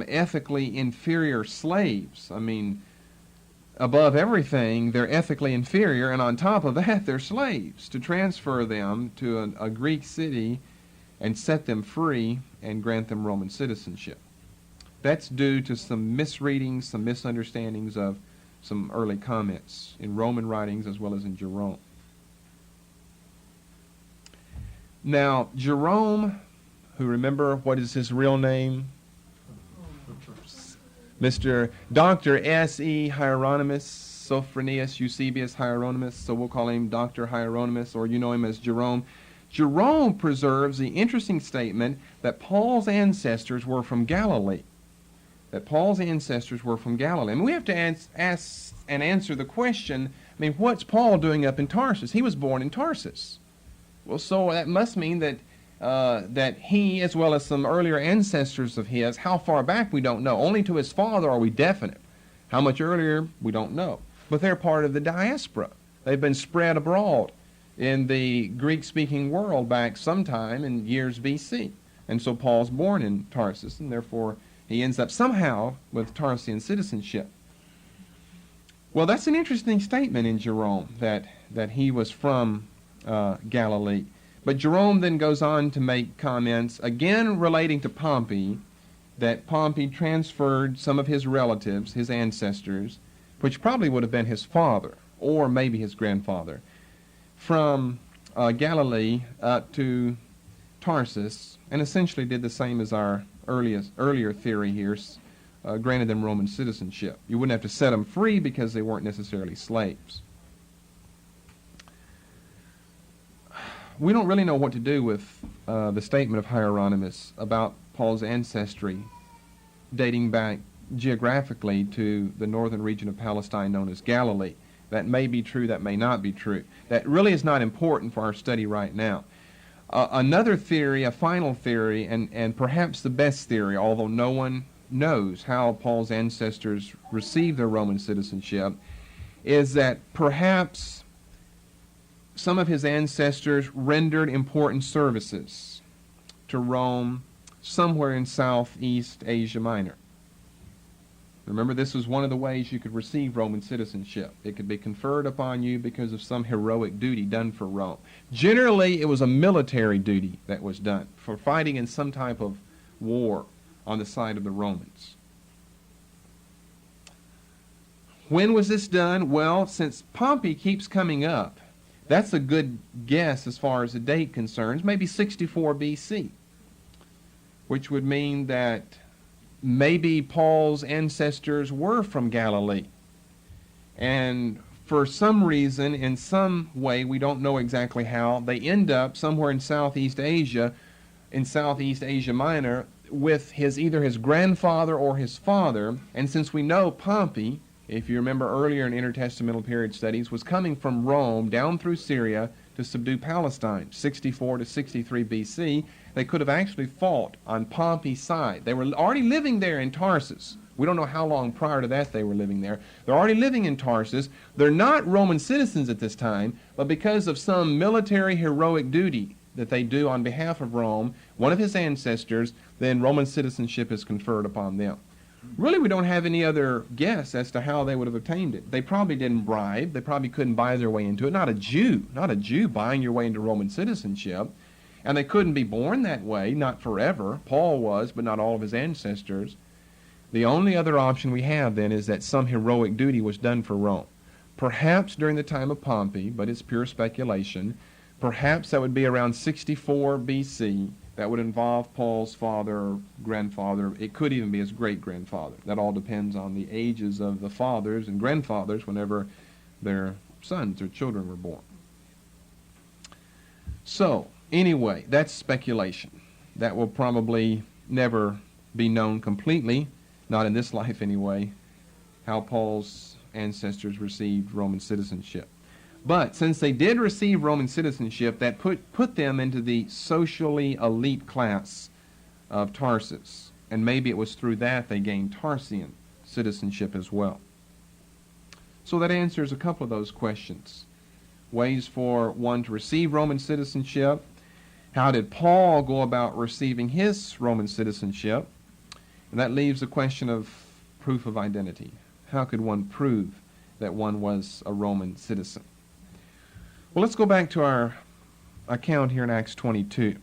ethically inferior slaves. I mean, above everything, they're ethically inferior, and on top of that, they're slaves. To transfer them to a Greek city and set them free and grant them Roman citizenship. That's due to some misreadings, some misunderstandings of some early comments in Roman writings as well as in Jerome. Now, Jerome, who, remember, what is his real name? Mr. Dr. S.E. Hieronymus Sophronius Eusebius Hieronymus, so we'll call him Dr. Hieronymus, or you know him as Jerome. Jerome preserves the interesting statement that Paul's ancestors were from Galilee. And we have to ask and answer the question, what's Paul doing up in Tarsus? He was born in Tarsus. Well, so that must mean that that he, as well as some earlier ancestors of his, how far back we don't know. Only to his father are we definite. How much earlier, we don't know. But they're part of the diaspora. They've been spread abroad in the Greek-speaking world back sometime in years BC. And so Paul's born in Tarsus, and therefore he ends up somehow with Tarsian citizenship. Well, that's an interesting statement in Jerome, that he was from Galilee. But Jerome then goes on to make comments, again relating to Pompey, that Pompey transferred some of his relatives, his ancestors, which probably would have been his father, or maybe his grandfather, from Galilee up to Tarsus, and essentially did the same as our earlier theory here, granted them Roman citizenship. You wouldn't have to set them free because they weren't necessarily slaves. We don't really know what to do with the statement of Hieronymus about Paul's ancestry dating back geographically to the northern region of Palestine known as Galilee. That may be true, that may not be true. That really is not important for our study right now. Another theory, a final theory, and perhaps the best theory, although no one knows how Paul's ancestors received their Roman citizenship, is that perhaps some of his ancestors rendered important services to Rome somewhere in Southeast Asia Minor. Remember, this was one of the ways you could receive Roman citizenship. It could be conferred upon you because of some heroic duty done for Rome. Generally, it was a military duty that was done for fighting in some type of war on the side of the Romans. When was this done? Well, since Pompey keeps coming up, that's a good guess as far as the date concerns, maybe 64 BC, which would mean that maybe Paul's ancestors were from Galilee. And for some reason, in some way, we don't know exactly how, they end up somewhere in Southeast Asia Minor, with either his grandfather or his father. And since we know Pompey if you remember earlier in intertestamental period studies, was coming from Rome down through Syria to subdue Palestine, 64 to 63 BC. They could have actually fought on Pompey's side. They were already living there in Tarsus. We don't know how long prior to that they were living there. They're already living in Tarsus. They're not Roman citizens at this time, but because of some military heroic duty that they do on behalf of Rome, one of his ancestors, then Roman citizenship is conferred upon them. Really, we don't have any other guess as to how they would have obtained it. They probably didn't bribe. They probably couldn't buy their way into it. Not a Jew buying your way into Roman citizenship. And they couldn't be born that way, not forever. Paul was, but not all of his ancestors. The only other option we have then is that some heroic duty was done for Rome. Perhaps during the time of Pompey, but it's pure speculation. Perhaps that would be around 64 BC. That would involve Paul's father or grandfather. It could even be his great-grandfather. That all depends on the ages of the fathers and grandfathers whenever their sons or children were born. So, anyway, that's speculation. That will probably never be known completely, not in this life anyway, how Paul's ancestors received Roman citizenship. But since they did receive Roman citizenship, that put them into the socially elite class of Tarsus. And maybe it was through that they gained Tarsian citizenship as well. So that answers a couple of those questions. Ways for one to receive Roman citizenship. How did Paul go about receiving his Roman citizenship? And that leaves the question of proof of identity. How could one prove that one was a Roman citizen? Well, let's go back to our account here in Acts 22.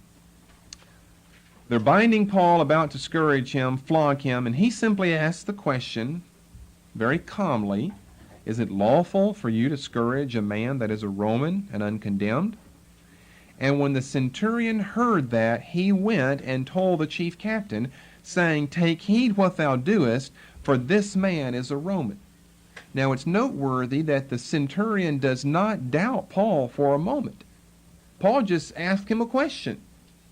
They're binding Paul, about to scourge him, flog him, and he simply asks the question, very calmly, is it lawful for you to scourge a man that is a Roman and uncondemned? And when the centurion heard that, he went and told the chief captain, saying, take heed what thou doest, for this man is a Roman. Now, it's noteworthy that the centurion does not doubt Paul for a moment. Paul just asked him a question.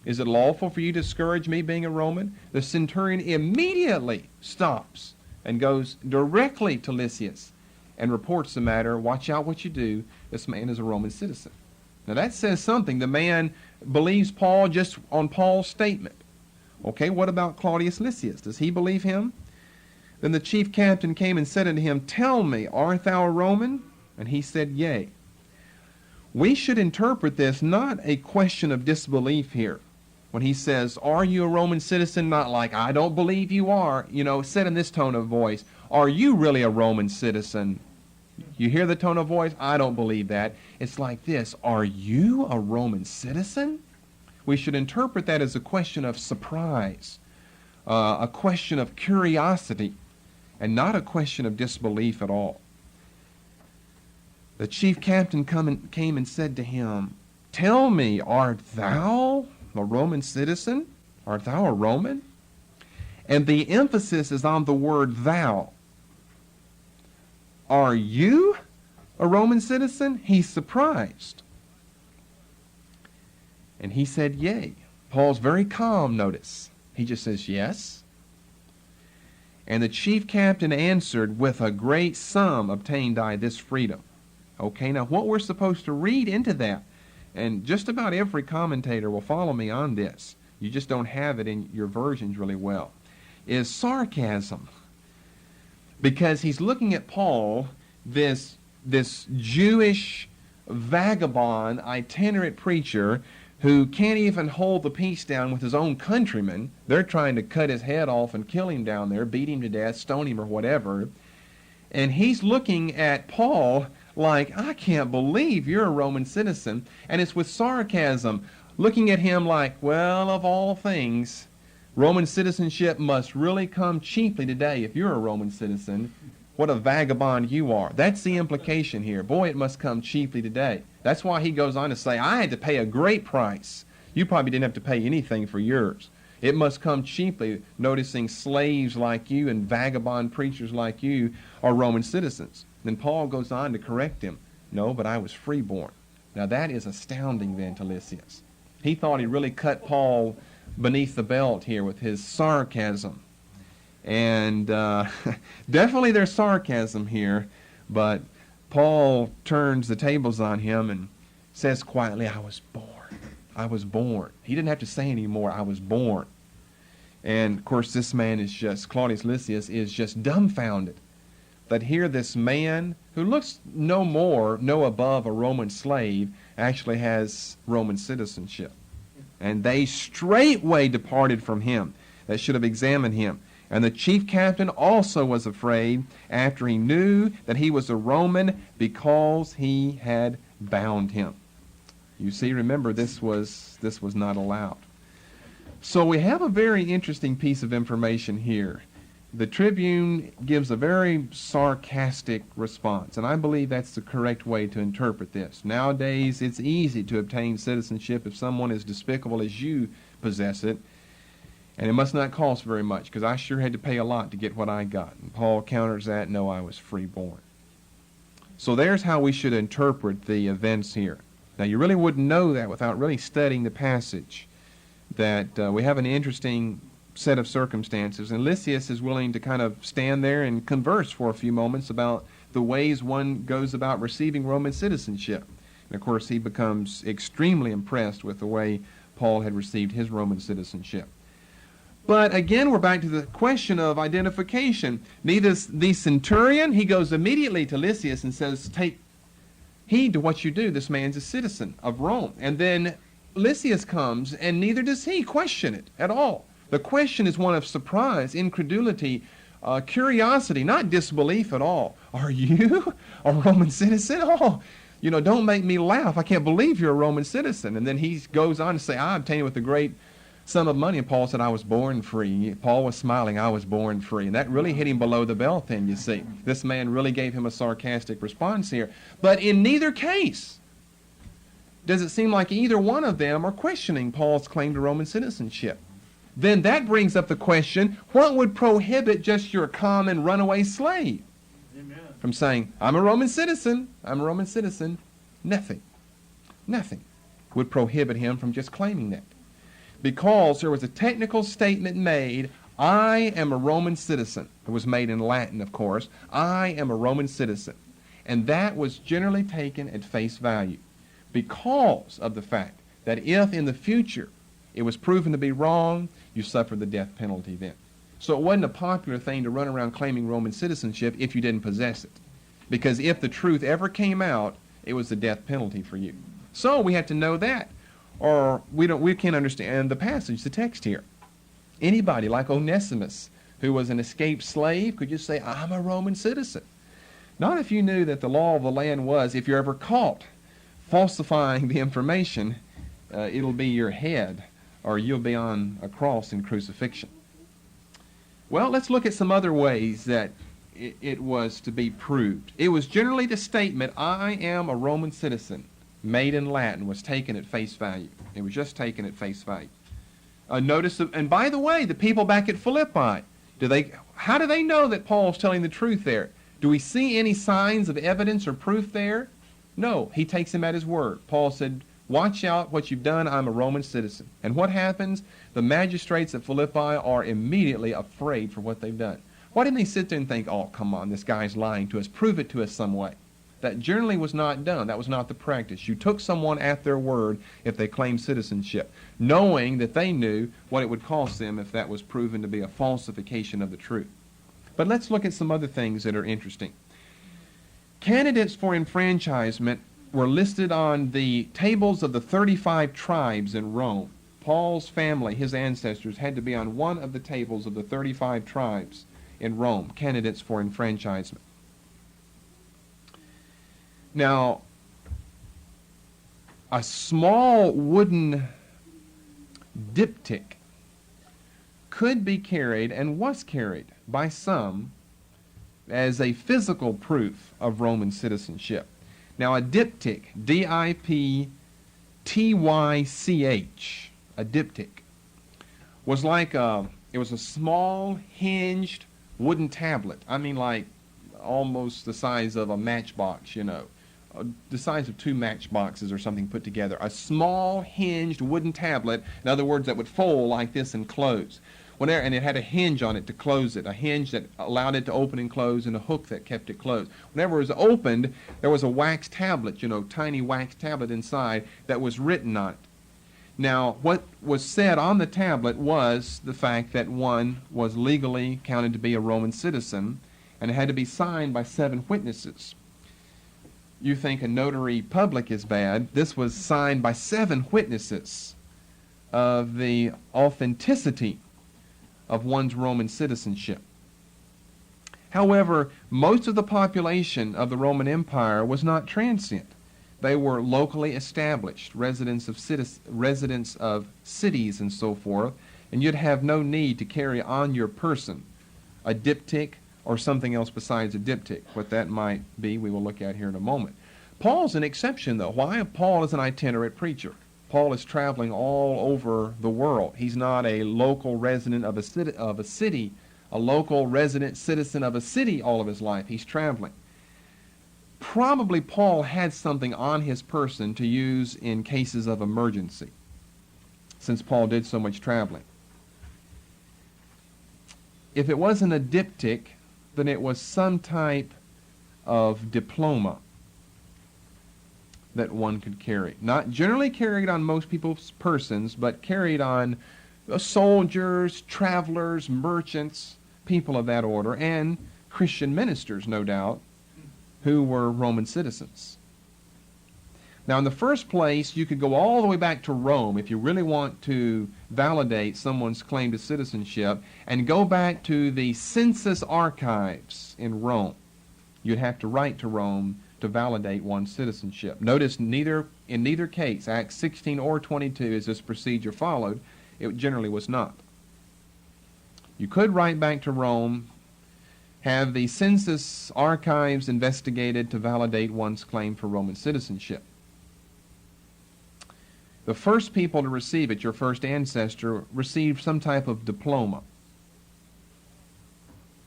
Is it lawful for you to scourge me being a Roman? The centurion immediately stops and goes directly to Lysias and reports the matter. Watch out what you do. This man is a Roman citizen. Now, that says something. The man believes Paul just on Paul's statement. Okay, what about Claudius Lysias? Does he believe him? Then the chief captain came and said unto him, tell me, art thou a Roman? And he said, yea. We should interpret this not a question of disbelief here. When he says, are you a Roman citizen? Not like, I don't believe you are. Said in this tone of voice, are you really a Roman citizen? You hear the tone of voice? I don't believe that. It's like this, are you a Roman citizen? We should interpret that as a question of surprise, a question of curiosity, and not a question of disbelief at all. The chief captain came and said to him, tell me, art thou a Roman citizen? Art thou a Roman? And the emphasis is on the word thou. Are you a Roman citizen? He's surprised. And he said, yea. Paul's very calm, notice. He just says, yes. And the chief captain answered, with a great sum obtained I this freedom. Okay, now what we're supposed to read into that, and just about every commentator will follow me on this, you just don't have it in your versions really well, is sarcasm. Because he's looking at Paul, this Jewish vagabond, itinerant preacher, who can't even hold the peace down with his own countrymen. They're trying to cut his head off and kill him down there, beat him to death, stone him or whatever. And he's looking at Paul like, I can't believe you're a Roman citizen. And it's with sarcasm, looking at him like, well, of all things, Roman citizenship must really come cheaply today if you're a Roman citizen. What a vagabond you are. That's the implication here. Boy, it must come cheaply today. That's why he goes on to say, I had to pay a great price. You probably didn't have to pay anything for yours. It must come cheaply, noticing slaves like you and vagabond preachers like you are Roman citizens. Then Paul goes on to correct him. No, but I was freeborn. Now that is astounding then to Lysias. He thought he really cut Paul beneath the belt here with his sarcasm. And definitely there's sarcasm here, but Paul turns the tables on him and says quietly, I was born. I was born. He didn't have to say anymore, I was born. And, of course, this man is just, Claudius Lysias is just dumbfounded that here this man who looks no above a Roman slave actually has Roman citizenship. And they straightway departed from him that should have examined him. And the chief captain also was afraid after he knew that he was a Roman because he had bound him. You see, remember, this was not allowed. So we have a very interesting piece of information here. The Tribune gives a very sarcastic response, and I believe that's the correct way to interpret this. Nowadays, it's easy to obtain citizenship if someone as despicable as you possess it, and it must not cost very much, because I sure had to pay a lot to get what I got. And Paul counters that, no, I was freeborn. So there's how we should interpret the events here. Now, you really wouldn't know that without really studying the passage, that we have an interesting set of circumstances, and Lysias is willing to kind of stand there and converse for a few moments about the ways one goes about receiving Roman citizenship. And, of course, he becomes extremely impressed with the way Paul had received his Roman citizenship. But again, we're back to the question of identification. Neither the centurion, he goes immediately to Lysias and says, take heed to what you do. This man's a citizen of Rome. And then Lysias comes, and neither does he question it at all. The question is one of surprise, incredulity, curiosity, not disbelief at all. Are you a Roman citizen? Oh, don't make me laugh. I can't believe you're a Roman citizen. And then he goes on to say, I obtained it with a great sum of money. And Paul said, I was born free. Paul was smiling, I was born free. And that really hit him below the belt then, you see. This man really gave him a sarcastic response here. But in neither case does it seem like either one of them are questioning Paul's claim to Roman citizenship. Then that brings up the question, what would prohibit just your common runaway slave from saying, I'm a Roman citizen, I'm a Roman citizen? Nothing would prohibit him from just claiming that. Because there was a technical statement made, I am a Roman citizen. It was made in Latin, of course. I am a Roman citizen. And that was generally taken at face value because of the fact that if in the future it was proven to be wrong, you suffered the death penalty then. So it wasn't a popular thing to run around claiming Roman citizenship if you didn't possess it. Because if the truth ever came out, it was the death penalty for you. So we have to know that. Or we can't understand the passage, the text here. Anybody like Onesimus, who was an escaped slave, could just say, I'm a Roman citizen. Not if you knew that the law of the land was, if you're ever caught falsifying the information, it'll be your head, or you'll be on a cross in crucifixion. Well, let's look at some other ways that it was to be proved. It was generally the statement, I am a Roman citizen, made in Latin, was taken at face value. It was just taken at face value. And by the way, the people back at Philippi, how do they know that Paul's telling the truth there? Do we see any signs of evidence or proof there? No, he takes him at his word. Paul said, watch out what you've done, I'm a Roman citizen. And what happens? The magistrates at Philippi are immediately afraid for what they've done. Why didn't they sit there and think, oh, come on, this guy's lying to us, prove it to us some way? That generally was not done. That was not the practice. You took someone at their word if they claimed citizenship, knowing that they knew what it would cost them if that was proven to be a falsification of the truth. But let's look at some other things that are interesting. Candidates for enfranchisement were listed on the tables of the 35 tribes in Rome. Paul's family, his ancestors, had to be on one of the tables of the 35 tribes in Rome, candidates for enfranchisement. Now, a small wooden diptych could be carried and was carried by some as a physical proof of Roman citizenship. Now, a diptych, D-I-P-T-Y-C-H, a diptych, was like it was a small hinged wooden tablet. I mean, like almost the size of a matchbox, the size of 2 matchboxes or something put together. A small hinged wooden tablet, in other words, that would fold like this and close. Whenever, and it had a hinge on it to close it, a hinge that allowed it to open and close, and a hook that kept it closed. Whenever it was opened, there was a wax tablet, tiny wax tablet inside that was written on it. Now, what was said on the tablet was the fact that one was legally counted to be a Roman citizen, and it had to be signed by 7 witnesses. You think a notary public is bad. This was signed by 7 witnesses of the authenticity of one's Roman citizenship. However, most of the population of the Roman Empire was not transient. They were locally established, residents of cities and so forth, and you'd have no need to carry on your person a diptych or something else besides a diptych. What that might be, we will look at here in a moment. Paul's an exception, though. Why? Paul is an itinerant preacher. Paul is traveling all over the world. He's not a local resident of a city, a local resident citizen of a city all of his life. He's traveling. Probably Paul had something on his person to use in cases of emergency, since Paul did so much traveling. If it wasn't a diptych, then it was some type of diploma that one could carry. Not generally carried on most people's persons, but carried on soldiers, travelers, merchants, people of that order, and Christian ministers, no doubt, who were Roman citizens. Now, in the first place, you could go all the way back to Rome if you really want to validate someone's claim to citizenship, and go back to the census archives in Rome. You'd have to write to Rome to validate one's citizenship. Notice in neither case, Acts 16 or 22, is this procedure followed. It generally was not. You could write back to Rome, have the census archives investigated to validate one's claim for Roman citizenship. The first people to receive it, your first ancestor, received some type of diploma,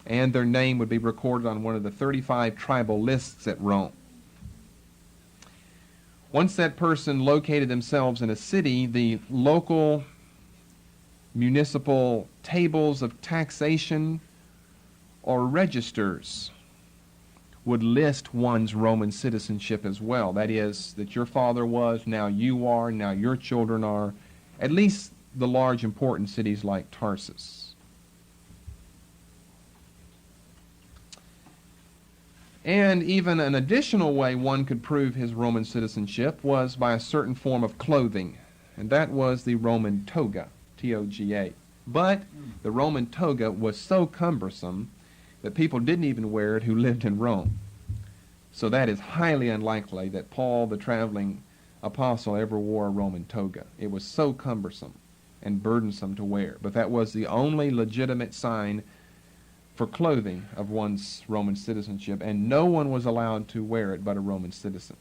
and their name would be recorded on one of the 35 tribal lists at Rome. Once that person located themselves in a city, the local municipal tables of taxation or registers would list one's Roman citizenship as well. That is, that your father was, now you are, now your children are, at least the large important cities like Tarsus. And even an additional way one could prove his Roman citizenship was by a certain form of clothing, and that was the Roman toga, T-O-G-A. But the Roman toga was so cumbersome that people didn't even wear it who lived in Rome. So that is highly unlikely that Paul, the traveling apostle, ever wore a Roman toga. It was so cumbersome and burdensome to wear. But that was the only legitimate sign for clothing of one's Roman citizenship, and no one was allowed to wear it but a Roman citizen.